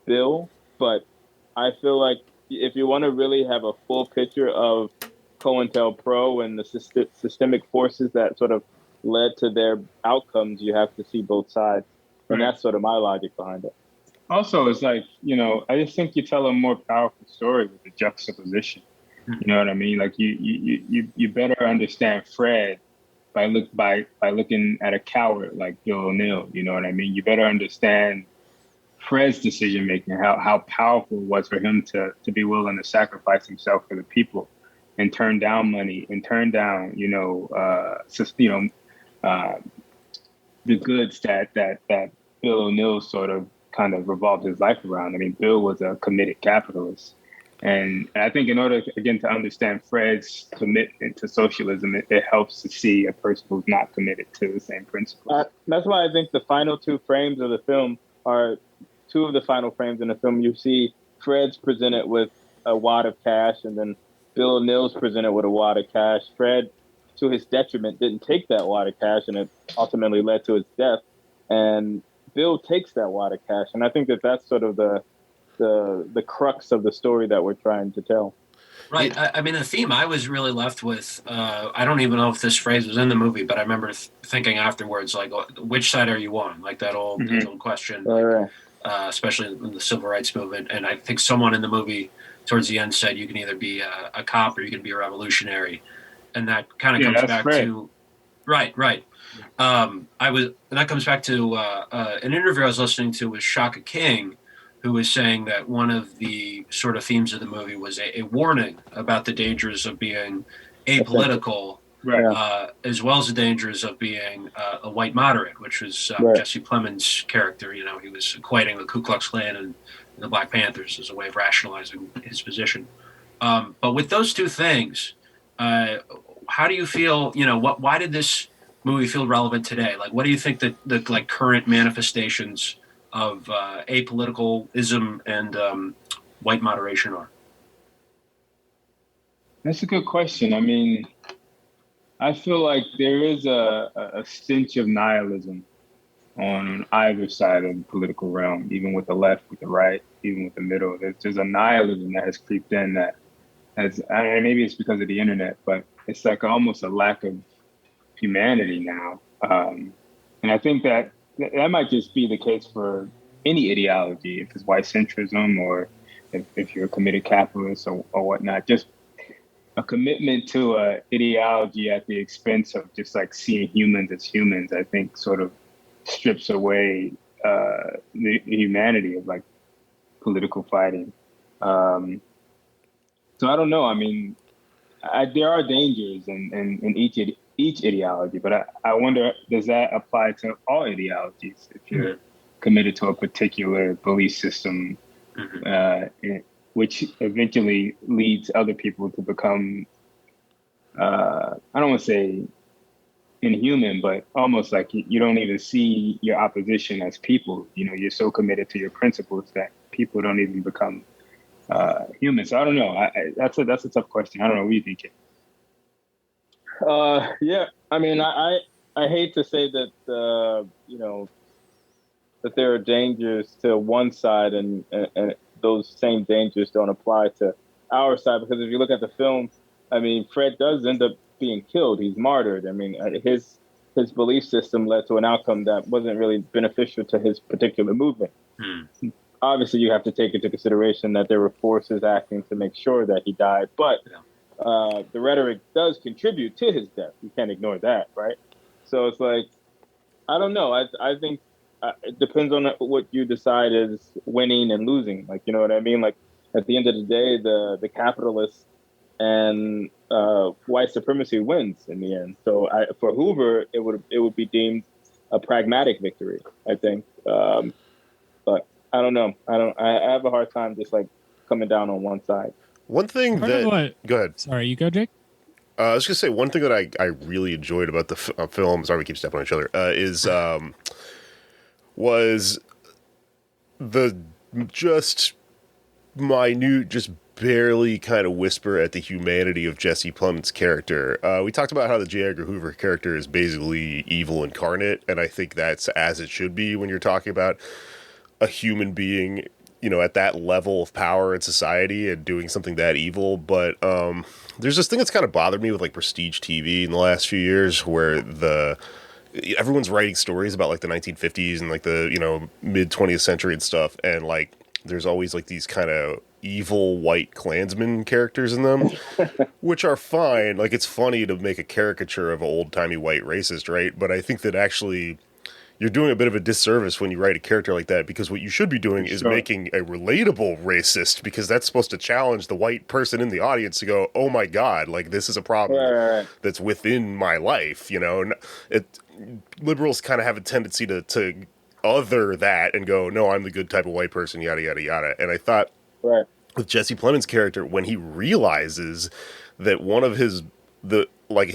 Bill, but I feel like if you want to really have a full picture of COINTELPRO and the systemic forces that sort of led to their outcomes, you have to see both sides. And that's sort of my logic behind it. Also, it's like, I just think you tell a more powerful story with the juxtaposition. You know what I mean? Like you better understand Fred by looking at a coward like Bill O'Neill. You know what I mean? You better understand Fred's decision making, how powerful it was for him to be willing to sacrifice himself for the people and turn down money and turn down, the goods that Bill O'Neill sort of kind of revolved his life around. I mean, Bill was a committed capitalist. And I think in order, again, to understand Fred's commitment to socialism, it helps to see a person who's not committed to the same principles. That's why I think the final two frames of the film are two of the final frames in the film. You see Fred's presented with a wad of cash, and then Bill O'Neill's presented with a wad of cash. Fred, to his detriment, didn't take that wad of cash, and it ultimately led to his death. And Bill takes that wad of cash. And I think that's sort of the crux of the story that we're trying to tell. Right. I mean, the theme I was really left with, I don't even know if this phrase was in the movie, but I remember thinking afterwards, like, which side are you on? Like that old question, like, especially in the civil rights movement. And I think someone in the movie towards the end said you can either be a cop or you can be a revolutionary. And that kind of comes back to... Right. That comes back to an interview I was listening to with Shaka King, who was saying that one of the sort of themes of the movie was a warning about the dangers of being apolitical, as well as the dangers of being a white moderate, which was Jesse Plemons' character. You know, he was equating the Ku Klux Klan and the Black Panthers as a way of rationalizing his position. But with those two things, how do you feel? You know, why did this movie feel relevant today? Like, what do you think that the like current manifestations of apoliticalism and white moderation are? That's a good question. I mean, I feel like there is a stench of nihilism on either side of the political realm, even with the left, with the right, even with the middle. There's a nihilism that has creeped in that has, I mean, maybe it's because of the internet, but it's like almost a lack of humanity now. And I think that might just be the case for any ideology, if it's white centrism or if you're a committed capitalist or whatnot. Just a commitment to a ideology at the expense of just like seeing humans as humans, I think sort of strips away the humanity of like political fighting. So I don't know. I mean, there are dangers in each ideology, but I wonder, does that apply to all ideologies? If you're committed to a particular belief system, which eventually leads other people to become, I don't want to say inhuman, but almost like you don't even see your opposition as people. You know, you're so committed to your principles that people don't even become human. So I don't know. That's a tough question. I don't know. What do you think? Yeah, I mean, I hate to say that that there are dangers to one side and those same dangers don't apply to our side, because if you look at the film, I mean, Fred does end up being killed. He's martyred. I mean, his belief system led to an outcome that wasn't really beneficial to his particular movement. Obviously, you have to take into consideration that there were forces acting to make sure that he died, but the rhetoric does contribute to his death. You can't ignore that, right? So it's like, I don't know. I think it depends on what you decide is winning and losing. Like, you know what I mean? Like, at the end of the day, the capitalists and white supremacy wins in the end. So for Hoover, it would be deemed a pragmatic victory, I think. But I don't know. I have a hard time just like coming down on one side. One thing go ahead. Sorry, you go, Jake. I was gonna say one thing that I really enjoyed about the film. Sorry, we keep stepping on each other. Was the just minute, just barely kind of whisper at the humanity of Jesse Plemons' character. We talked about how the J. Edgar Hoover character is basically evil incarnate, and I think that's as it should be when you're talking about a human being, you know, at that level of power in society and doing something that evil. But there's this thing that's kind of bothered me with like prestige TV in the last few years, where everyone's writing stories about like the 1950s and like the, you know, mid 20th century and stuff, and like there's always like these kind of evil white Klansman characters in them, which are fine. Like, it's funny to make a caricature of an old-timey white racist, right? But I think that actually you're doing a bit of a disservice when you write a character like that, because what you should be doing is making a relatable racist, because that's supposed to challenge the white person in the audience to go, oh my God, like, this is a problem that's within my life, you know? Liberals kind of have a tendency to other that and go, no, I'm the good type of white person, yada, yada, yada. And I thought with Jesse Plemons' character, when he realizes that one of his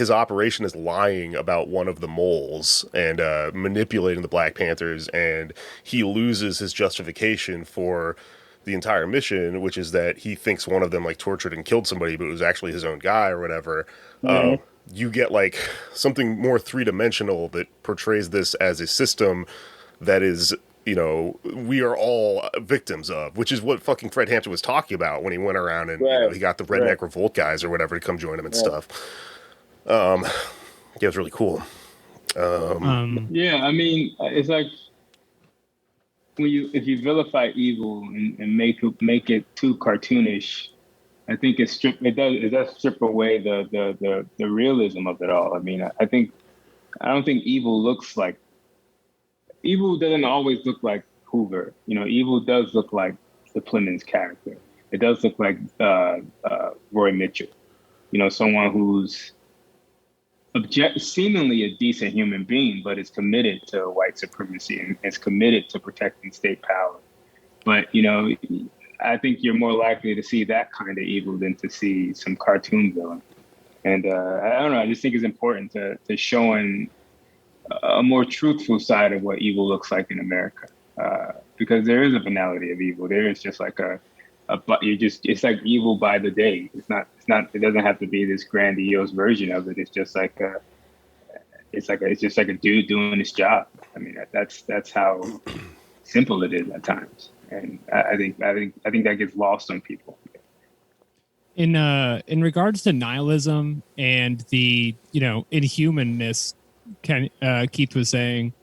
operation is lying about one of the moles and manipulating the Black Panthers, and he loses his justification for the entire mission, which is that he thinks one of them like tortured and killed somebody, but it was actually his own guy or whatever. You get like something more three-dimensional that portrays this as a system that is, you know, we are all victims of, which is what fucking Fred Hampton was talking about when he went around and you know, he got the redneck revolt guys or whatever to come join him and stuff. Yeah, it was really cool. Yeah, I mean, it's like if you vilify evil and make it too cartoonish, I think it does strip away the realism of it all. I mean, I don't think evil doesn't always look like Hoover. You know, evil does look like the Plemons character. It does look like Roy Mitchell. You know, someone who's seemingly a decent human being, but is committed to white supremacy and is committed to protecting state power. But, you know, I think you're more likely to see that kind of evil than to see some cartoon villain. And I don't know, I just think it's important to showing a more truthful side of what evil looks like in America. Because there is a banality of evil. There is just like it's like evil by the day. It doesn't have to be this grandiose version of it. It's just like it's just like a dude doing his job. I mean, that's how simple it is at times. And I think that gets lost on people. In regards to nihilism and the, you know, inhumanness, Keith was saying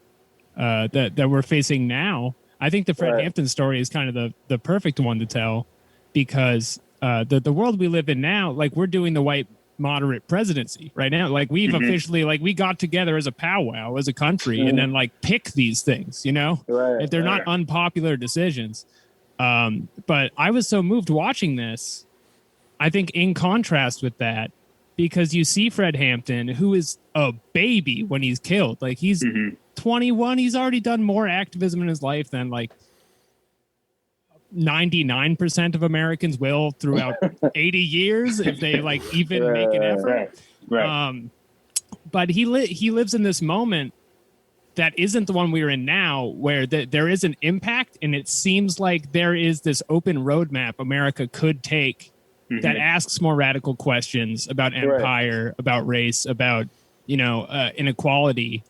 that we're facing now, I think the Fred Hampton story is kind of the perfect one to tell, because the world we live in now, like, we're doing the white moderate presidency right now. Like, we've officially, like, we got together as a powwow as a country and then like pick these things, you know, if they're not unpopular decisions. But I was so moved watching this, I think, in contrast with that, because you see Fred Hampton, who is a baby when he's killed. Like, he's 21. He's already done more activism in his life than like 99% of Americans will throughout 80 years if they like even make an effort. But he lives in this moment that isn't the one we're in now, where there is an impact, and it seems like there is this open roadmap America could take that asks more radical questions about empire, about race, about, you know, inequality,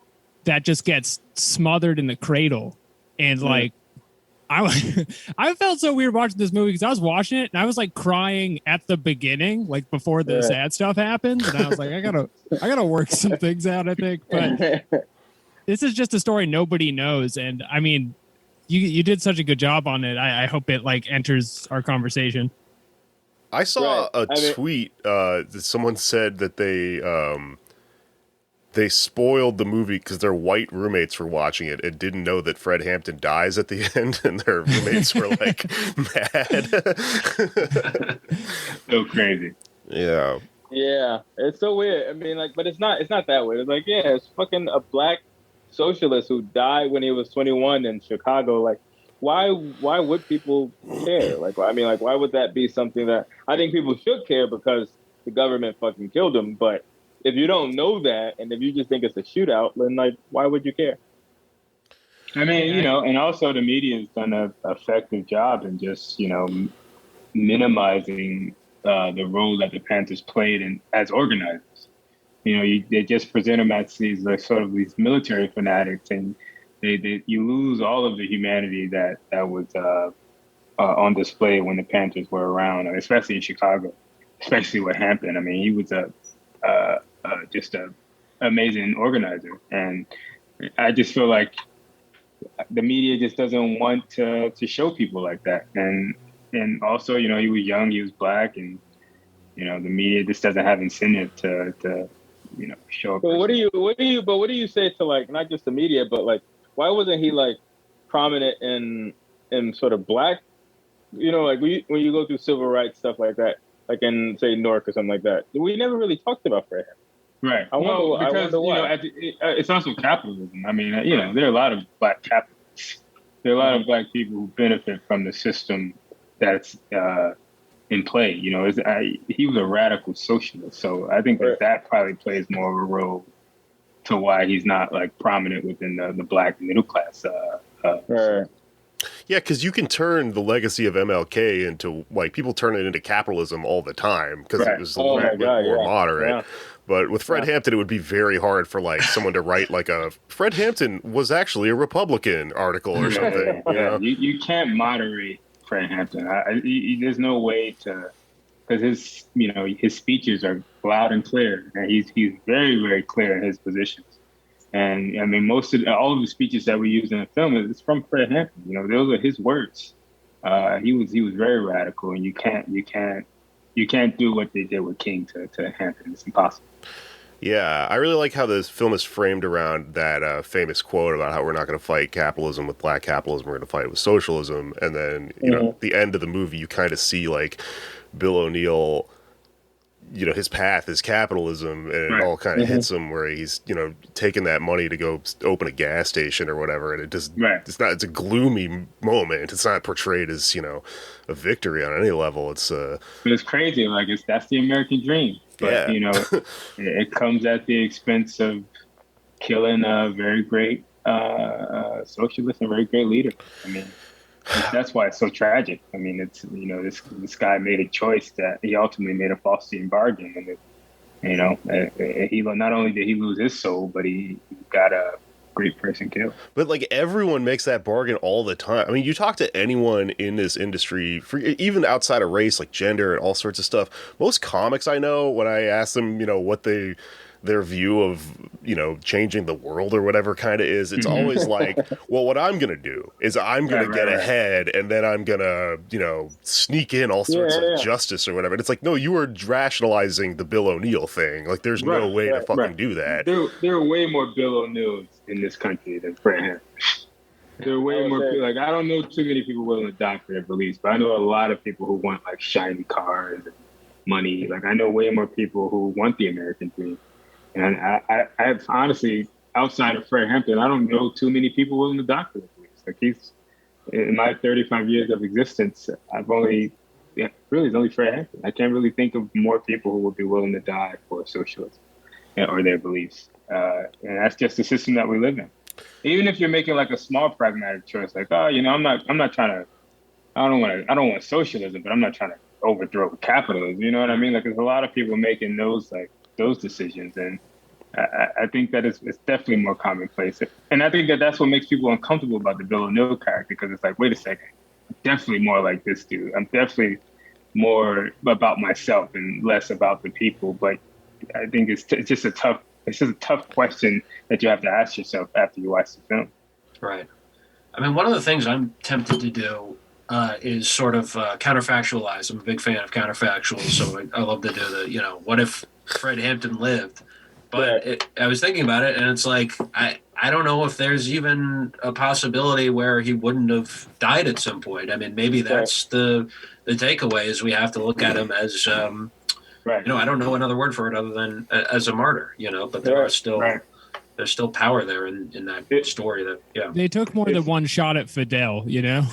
that just gets smothered in the cradle. And like, I felt so weird watching this movie, because I was watching it and I was like crying at the beginning, like before the sad stuff happens, and I was like, I gotta work some things out, I think. But this is just a story nobody knows, and I mean, you did such a good job on it. I hope it like enters our conversation. I saw a tweet that someone said that they spoiled the movie because their white roommates were watching it and didn't know that Fred Hampton dies at the end, and their roommates were like mad. So crazy. Yeah. Yeah, it's so weird. I mean, like, but it's not that weird. It's like, yeah, it's fucking a black socialist who died when he was 21 in Chicago. Like, why would people care? Like, I mean, like, why would that be something that I think people should care, because the government fucking killed him? But if you don't know that, and if you just think it's a shootout, then like, why would you care? I mean, you know, and also the media has done an effective job in just, you know, minimizing the role that the Panthers played as organizers. They just present them as these sort of these military fanatics, and you lose all of the humanity that was on display when the Panthers were around, especially in Chicago, especially with Hampton. I mean, he was just an amazing organizer, and I just feel like the media just doesn't want to show people like that, and also, he was young, he was Black, and the media just doesn't have incentive to show. But what do you say to, like, not just the media, but like, why wasn't he like prominent in sort of Black, like when you go through civil rights stuff like that, like in say Newark or something like that, we never really talked about Fred Hampton. Right. I wonder why. It's also capitalism. I mean, there are a lot of Black capitalists. There are a lot of Black people who benefit from the system that's in play. He was a radical socialist, so I think that probably plays more of a role to why he's not like prominent within the Black middle class. Yeah, because you can turn the legacy of MLK into, like, people turn it into capitalism all the time because it was a little bit more moderate. Yeah. But with Fred Hampton, it would be very hard for, like, someone to write, like, a Fred Hampton was actually a Republican article or something. You can't moderate Fred Hampton. There's no way to, because his speeches are loud and clear, and he's very, very clear in his positions. And I mean, all of the speeches that we use in the film is from Fred Hampton. Those are his words. He was very radical, and you can't do what they did with King to Hampton. It's impossible. Yeah, I really like how this film is framed around that famous quote about how we're not going to fight capitalism with Black capitalism, we're going to fight it with socialism. And then, at the end of the movie, you kind of see, like, Bill O'Neill, his path is capitalism, and it all kind of hits him where he's, taking that money to go open a gas station or whatever. And it just, it's a gloomy moment. It's not portrayed as, a victory on any level. It's crazy. Like, that's the American dream. But, it comes at the expense of killing a very great socialist and very great leader. I mean, that's why it's so tragic. I mean, it's, this guy made a choice that he ultimately made a Faustian bargain. And, he not only did he lose his soul, but he got a great person killed. But, like, everyone makes that bargain all the time. I mean, you talk to anyone in this industry, even outside of race, like gender and all sorts of stuff. Most comics I know, when I ask them, what their view of, changing the world or whatever kind of is, it's always like, well, what I'm going to do is I'm going to get ahead, and then I'm going to, sneak in all sorts of justice or whatever. And it's like, no, you are rationalizing the Bill O'Neill thing. Like, there's no way to fucking do that. There are way more Bill O'Neills in this country than Fred Hampton. There are way more people. Like, I don't know too many people willing to die for their beliefs, but I know a lot of people who want, like, shiny cars and money. Like, I know way more people who want the American dream. And I honestly, outside of Fred Hampton, I don't know too many people willing to die for their beliefs. Like, in my 35 years of existence, it's only Fred Hampton. I can't really think of more people who would be willing to die for socialism or their beliefs. And that's just the system that we live in. Even if you're making, like, a small pragmatic choice, like, I'm not trying to, I don't want socialism, but I'm not trying to overthrow capitalism. You know what I mean? Like, there's a lot of people making those decisions, and I think that it's definitely more commonplace. And I think that's what makes people uncomfortable about the Bill O'Neill character, because it's like, wait a second, I'm definitely more like this dude. I'm definitely more about myself and less about the people. But I think it's just a tough question that you have to ask yourself after you watch the film. Right. I mean, one of the things I'm tempted to do is sort of counterfactualize. I'm a big fan of counterfactuals, so I love to do the, what if Fred Hampton lived? But I was thinking about it, and it's like, I don't know if there's even a possibility where he wouldn't have died at some point. I mean, maybe that's the takeaway, is we have to look at him as, I don't know another word for it other than as a martyr, but there are still... There's still power there in that story. They took more than one shot at Fidel, Fidel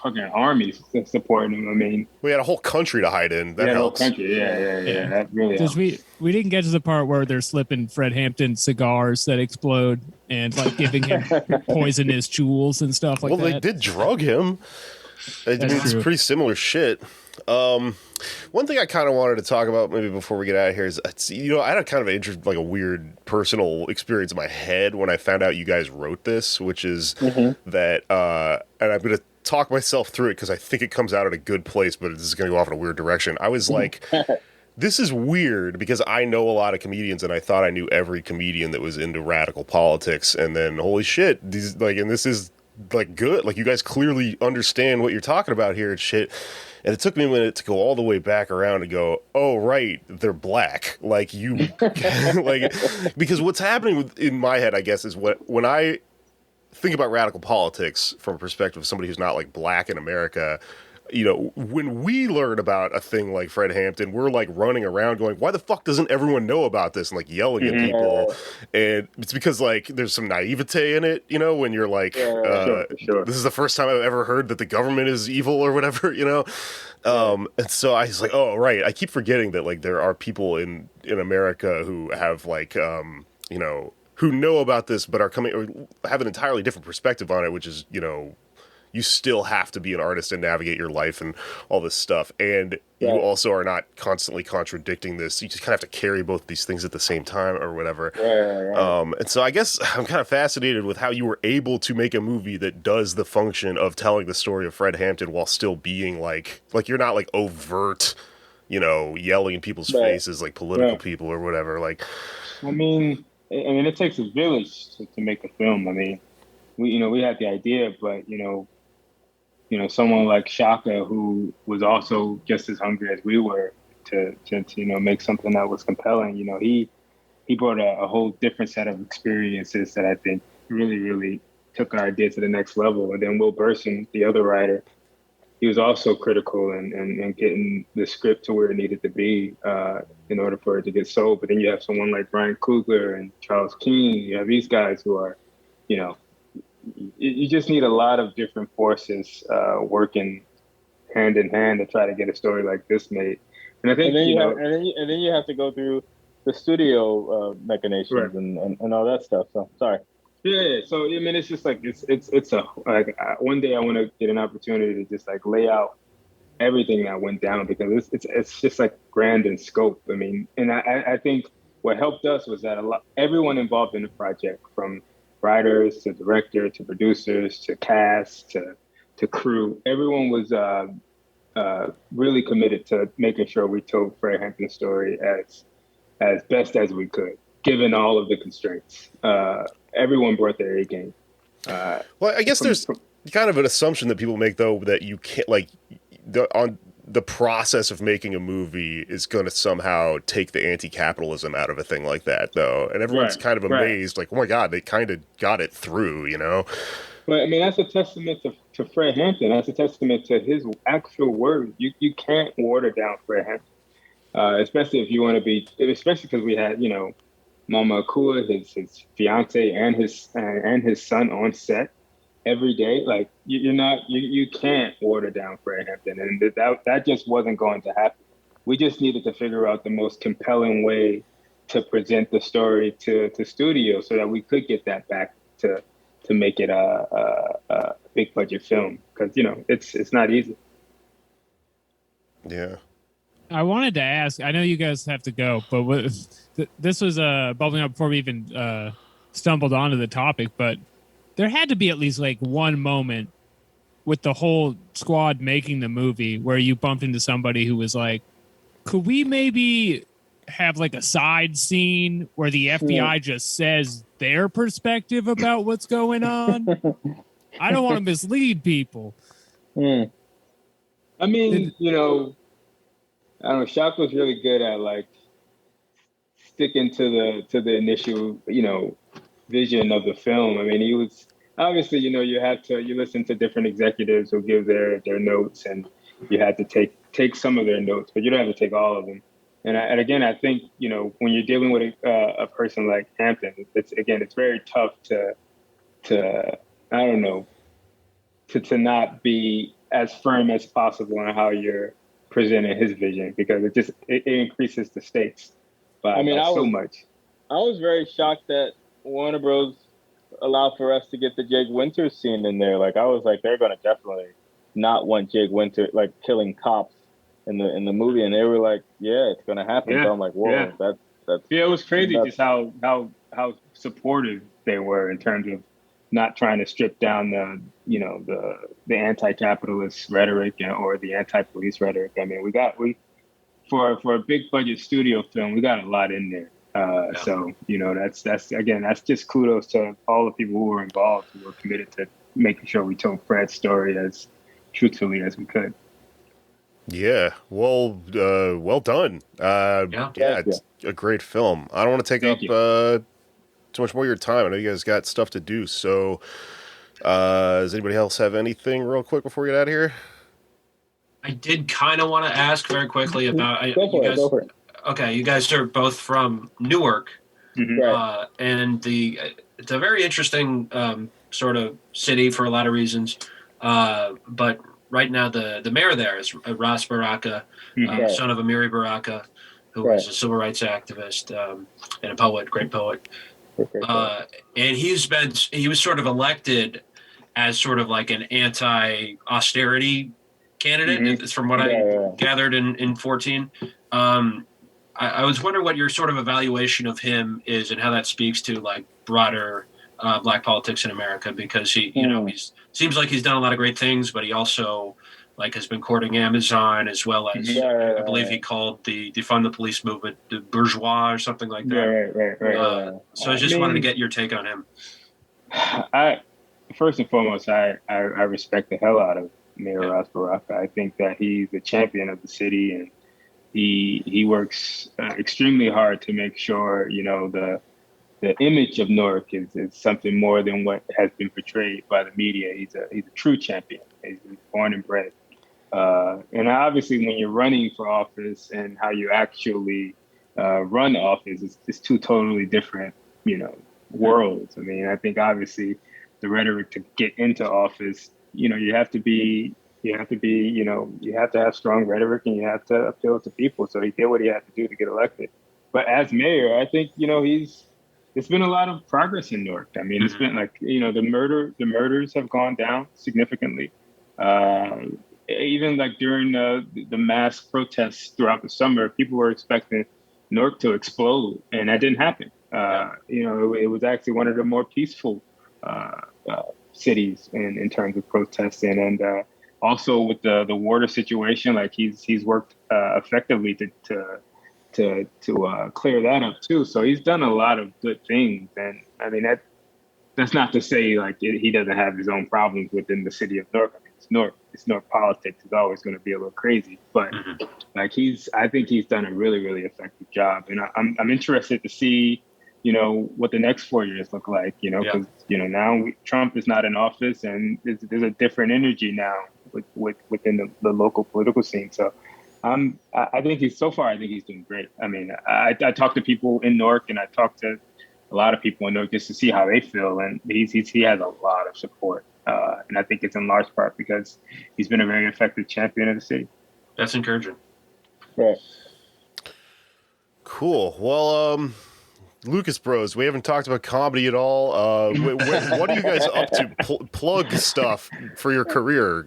fucking armies supporting him. I mean, we had a whole country to hide in. That helps. Whole country. Yeah. That really helps. We didn't get to the part where they're slipping Fred Hampton cigars that explode and like giving him poisonous jewels and stuff like that. Well, they did drug him. It's pretty similar shit. One thing I kind of wanted to talk about maybe before we get out of here is, I had a kind of interest, like a weird personal experience in my head when I found out you guys wrote this, which is that, and I'm going to talk myself through it because I think it comes out at a good place, but this is going to go off in a weird direction. I was like, this is weird because I know a lot of comedians and I thought I knew every comedian that was into radical politics. And then holy shit, and this is like good. Like you guys clearly understand what you're talking about here and shit. And it took me a minute to go all the way back around and go, oh, right, they're black. Like you, like, because what's happening in my head, I guess, is when I think about radical politics from a perspective of somebody who's not like black in America, when we learn about a thing like Fred Hampton, we're like running around going, why the fuck doesn't everyone know about this? And like yelling at people. And it's because like there's some naivete in it, when you're like, sure. This is the first time I've ever heard that the government is evil or whatever, And so I was like, oh, right. I keep forgetting that like there are people in America who have like, who know about this, but are coming or have an entirely different perspective on it, which is, you still have to be an artist and navigate your life and all this stuff. And you also are not constantly contradicting this. You just kind of have to carry both these things at the same time or whatever. And so I guess I'm kind of fascinated with how you were able to make a movie that does the function of telling the story of Fred Hampton while still being like you're not like overt, yelling in people's faces like political people or whatever. Like, I mean, it takes a village to make a film. I mean, we had the idea, but someone like Shaka, who was also just as hungry as we were to make something that was compelling. He brought a whole different set of experiences that I think really, really took our idea to the next level. And then Will Burson, the other writer, he was also critical and getting the script to where it needed to be in order for it to get sold. But then you have someone like Brian Coogler and Charles Keene. You have these guys who are, you just need a lot of different forces working hand in hand to try to get a story like this made. And I think, and then you have to go through the studio machinations and all that stuff. So sorry. Yeah. So I mean, it's just like one day I want to get an opportunity to just like lay out everything that went down because it's just like grand in scope. I mean, and I think what helped us was that everyone involved in the project, from writers to director to producers to cast to crew, everyone was really committed to making sure we told Fred Hampton's story as best as we could, given all of the constraints. Everyone brought their A game. Well, I guess there's kind of an assumption that people make, though, that you can't, like, the process of making a movie is going to somehow take the anti-capitalism out of a thing like that, though. And everyone's kind of amazed, like, oh my God, they kind of got it through, But I mean, that's a testament to Fred Hampton. That's a testament to his actual words. You can't water down Fred Hampton, especially if you want to be, especially because we had, Mama Akua, his fiance and his son on set every day. Like you can't water down Fred Hampton, and that just wasn't going to happen. We just needed to figure out the most compelling way to present the story to studio so that we could get that back to make it a big budget film, because it's not easy. Yeah. I wanted to ask, I know you guys have to go, but this was bubbling up before we even stumbled onto the topic, but there had to be at least like one moment with the whole squad making the movie where you bumped into somebody who was like, could we maybe have like a side scene where the FBI just says their perspective about what's going on? I don't want to mislead people. I mean, I don't know, Shock was really good at like sticking to the initial, vision of the film. I mean, he was obviously, you listen to different executives who give their notes, and you had to take some of their notes, but you don't have to take all of them. And again, I think, when you're dealing with a person like Hampton, it's very tough to I don't know, to not be as firm as possible on how you're presenting his vision, because it increases the stakes by so much. I was very shocked that Warner Bros. Allowed for us to get the Jake Winters scene in there. Like, I was like, they're gonna definitely not want Jake Winter like killing cops in the movie, and they were like, yeah, it's gonna happen. So I'm like, whoa, that's it was crazy just how supportive they were in terms of not trying to strip down the anti-capitalist rhetoric or the anti-police rhetoric. I mean, for a big budget studio film, we got a lot in there. So, that's just kudos to all the people who were involved, who were committed to making sure we told Fred's story as truthfully as we could. Yeah, well done. It's a great film. I don't want to take up too much more of your time. I know you guys got stuff to do. So, does anybody else have anything real quick before we get out of here? I did kind of want to ask very quickly about Go for it. Okay, you guys are both from Newark, and it's a very interesting sort of city for a lot of reasons. But right now, the mayor there is Ras Baraka, son of Amiri Baraka, who was a civil rights activist and a poet, great poet. And he was sort of elected as sort of like an anti-austerity candidate, from what I gathered in 14. I was wondering what your sort of evaluation of him is and how that speaks to like broader black politics in America, because he seems like he's done a lot of great things, but he also like has been courting Amazon, as well as I believe he called the defund the police movement the bourgeois or something like that. Right. So I just wanted to get your take on him. First and foremost, I respect the hell out of Mayor Ras Baraka. I think that he's a champion of the city, and he works extremely hard to make sure the image of Newark is something more than what has been portrayed by the media. He's a true champion. He's born and bred. And obviously, when you're running for office and how you actually run office, it's two totally different worlds. I mean, I think obviously the rhetoric to get into office, you have to have strong rhetoric, and you have to appeal to people. So he did what he had to do to get elected. But as mayor, I think, it's been a lot of progress in Newark. I mean, it's been like, the murders have gone down significantly. Even like during the mass protests throughout the summer, people were expecting Newark to explode, and that didn't happen. It was actually one of the more peaceful cities in terms of protesting, and also with the water situation, like he's worked effectively to clear that up too. So he's done a lot of good things, and I mean that's not to say like he doesn't have his own problems within the city of Newark. I mean, it's Newark politics is always going to be a little crazy, but like I think he's done a really, really effective job, and I'm interested to see what the next 4 years look like, because now Trump is not in office, and there's a different energy now within the local political scene. So I think he's doing great. I mean, I talk to people in Newark, and I talk to a lot of people in Newark just to see how they feel, and he has a lot of support, and I think it's in large part because he's been a very effective champion of the city. That's encouraging. Right. Cool. Well, Lucas Bros, we haven't talked about comedy at all. What are you guys up to? Plug stuff for your career.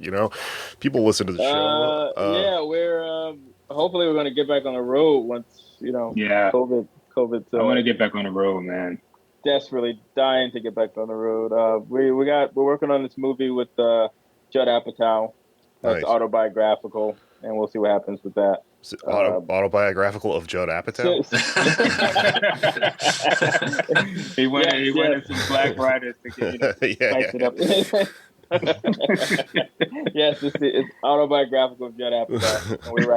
People listen to the show. We're hopefully we're going to get back on the road once COVID. I want to get back on the road, man. Desperately dying to get back on the road. We're working on this movie with Judd Apatow. That's autobiographical, and we'll see what happens with that. Autobiographical of Judd Apatow? He wanted some black writers to spice it up. Yes, it's autobiographical of Judd Apatow, and we're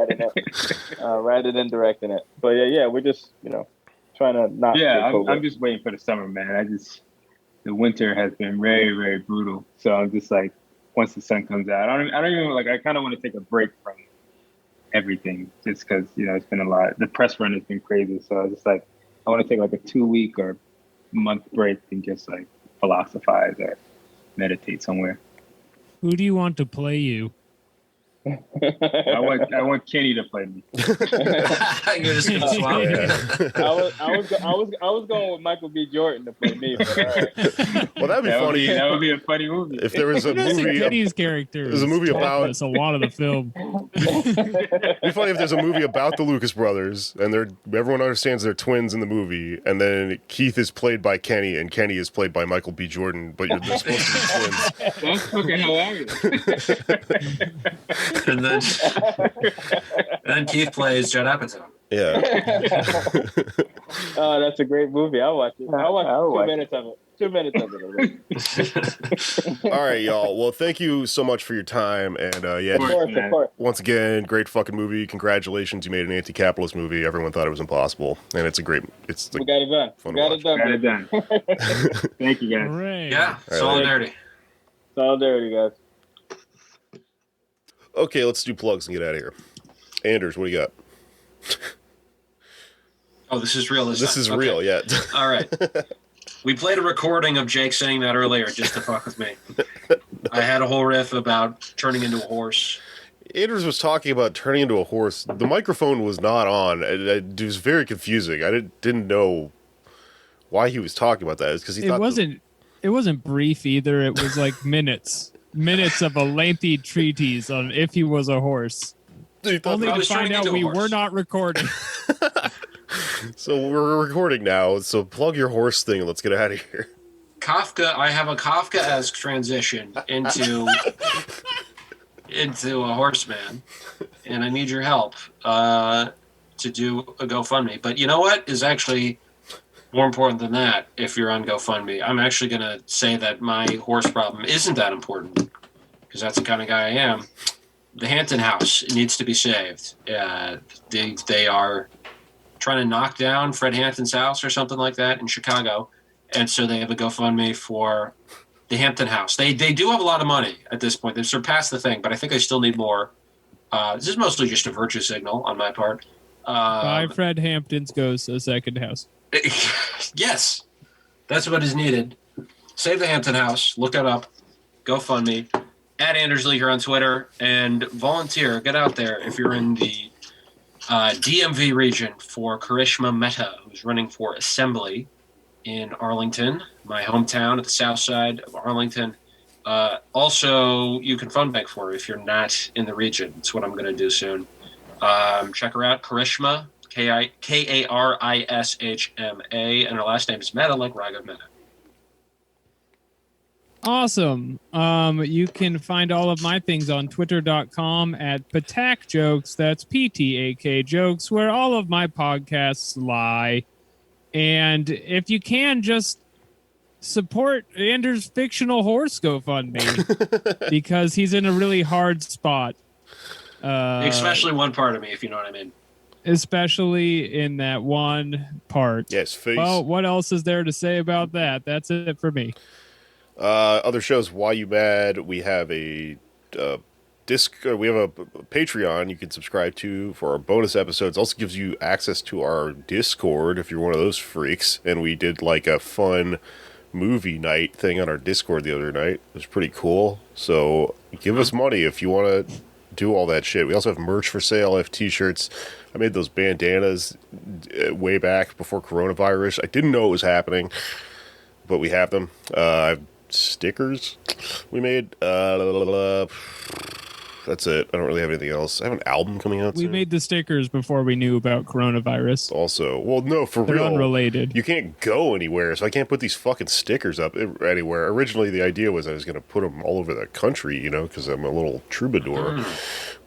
writing and directing it. But we're just trying to not. Yeah, I'm just waiting for the summer, man. The winter has been very, very brutal. So I'm just like, once the sun comes out, I don't even like. I kind of want to take a break from everything, just because it's been a lot. The press run has been crazy, so I was just like, I want to take like a 2-week or month break and just like philosophize or meditate somewhere. Who do you want to play you? I want Kenny to play me. You're just gonna swap it. I was going with Michael B. Jordan to play me. But, all right. Well, that'd be funny. That would be a funny movie. If there was a movie. Kenny's character. There's a movie about a lot of the film. It'd be funny if there's a movie about the Lucas brothers and everyone understands they're twins in the movie, and then Keith is played by Kenny and Kenny is played by Michael B. Jordan, but they're supposed to be twins. That's fucking hilarious. And then Keith plays Judd Apatow. Yeah. Oh, that's a great movie. I'll watch it. I'll watch 2 minutes of it. 2 minutes of it. All right, y'all. Well, thank you so much for your time. And Of course. once again, great fucking movie. Congratulations. You made an anti-capitalist movie. Everyone thought it was impossible. And it's We got it done. Got it done. Thank you, guys. Hooray. Yeah, solidarity. Solidarity, guys. Okay, let's do plugs and get out of here. Anders, what do you got? Oh, this is real. This is real, yeah. All right. We played a recording of Jake saying that earlier just to fuck with me. I had a whole riff about turning into a horse. Anders was talking about turning into a horse. The microphone was not on. It was very confusing. I didn't know why he was talking about that. It's because he thought it wasn't brief either. It was like minutes of a lengthy treatise on if he was a horse. Only to find out we were not recording. So we're recording now. So plug your horse thing and let's get out of here. I have a Kafka-esque transition into a horseman, and I need your help to do a GoFundMe. But you know what is actually more important than that? If you're on GoFundMe, I'm actually going to say that my horse problem isn't that important, because that's the kind of guy I am. The Hampton house needs to be saved. They are trying to knock down Fred Hampton's house or something like that in Chicago, and so they have a GoFundMe for the Hampton house. They do have a lot of money at this point. They've surpassed the thing, but I think they still need more. This is mostly just a virtue signal on my part. Buy Fred Hampton's ghost a second house. Yes, that's what is needed. Save the Hampton house. Look it up. GoFundMe. At Anders Lee here on Twitter, and volunteer. Get out there if you're in the DMV region for Karishma Mehta, who's running for Assembly in Arlington, my hometown at the south side of Arlington. Also, you can phone bank for her if you're not in the region. That's what I'm going to do soon. Check her out, Karishma, Karishma, and her last name is Mehta, like Raghav Mehta. Awesome. You can find all of my things on twitter.com at Patak Jokes. That's PTAK Jokes, where all of my podcasts lie. And if you can, just support Anders' fictional horse GoFundMe because he's in a really hard spot. Especially one part of me, if you know what I mean. Especially in that one part. Yes, face. Well, what else is there to say about that? That's it for me. Other shows, Why You Mad? We have a we have a Patreon you can subscribe to for our bonus episodes. Also gives you access to our Discord if you're one of those freaks. And we did like a fun movie night thing on our Discord the other night. It was pretty cool. So give us money if you want to do all that shit. We also have merch for sale. I have t-shirts. I made those bandanas way back before coronavirus. I didn't know it was happening, but we have them. I have stickers we made. That's it. I don't really have anything else. I have an album coming out We soon. made the stickers before we knew about coronavirus. Also, well, no, for They're real. unrelated. You can't go anywhere, so I can't put these fucking stickers up anywhere. Originally, the idea was I was going to put them all over the country, you know, because I'm a little troubadour.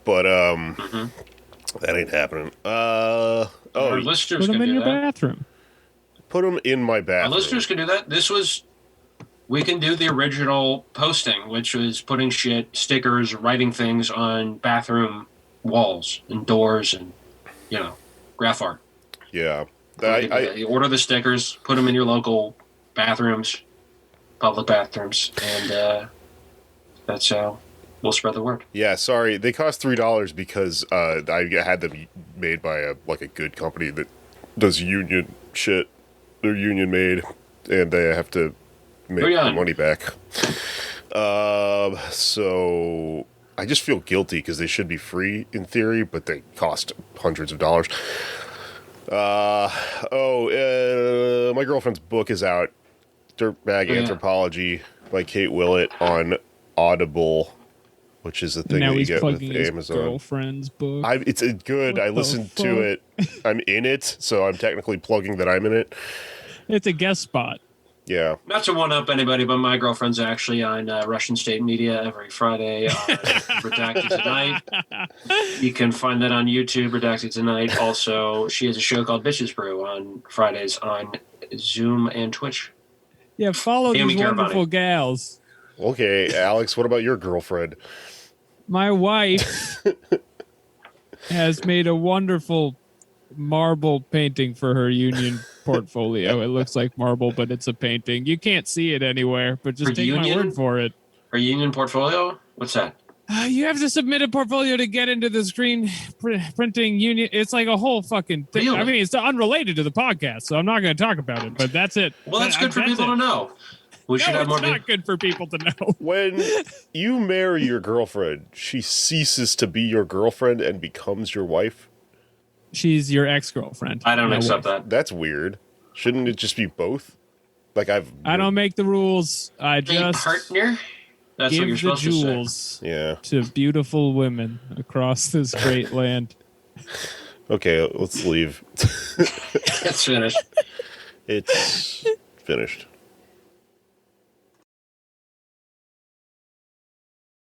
But that ain't happening. Our listeners Put them can in do your that. bathroom. Put them in my Our bathroom. listeners can do that. We can do the original posting, which was putting stickers, writing things on bathroom walls and doors and, graph art. Yeah. You order the stickers, put them in your local bathrooms, public bathrooms, and that's how we'll spread the word. Yeah, sorry. They cost $3 because I had them made by a good company that does union shit. They're union made, and they have to make the money back. So I just feel guilty because they should be free in theory, but they cost hundreds of dollars. My girlfriend's book is out. Dirtbag Anthropology by Kate Willett on Audible, which is a thing that you get with Amazon. His girlfriend's book. It's good. I listened to it. I'm in it, so I'm technically plugging that I'm in it. It's a guest spot. Yeah. Not to one up anybody, but my girlfriend's actually on Russian State Media every Friday on Redacted Tonight. You can find that on YouTube, Redacted Tonight. Also, she has a show called Bitches Brew on Fridays on Zoom and Twitch. Yeah, follow these wonderful gals. Okay, Alex, what about your girlfriend? My wife has made a wonderful marble painting for her union portfolio. It looks like marble, but it's a painting. You can't see it anywhere, but just take my word for it. Her union portfolio? What's that? You have to submit a portfolio to get into the screen printing union. It's like a whole fucking thing. Really? I mean, it's unrelated to the podcast, so I'm not going to talk about it, but that's it. Well, that's good for people to know. We should have more. It's not good for people to know. When you marry your girlfriend, she ceases to be your girlfriend and becomes your wife? She's your ex-girlfriend. I don't accept that. That's weird. Shouldn't it just be both? Like I don't make the rules. I just partner. That's what you're supposed to say. Jewels to beautiful women across this great land. Okay, let's leave. It's finished. It's finished.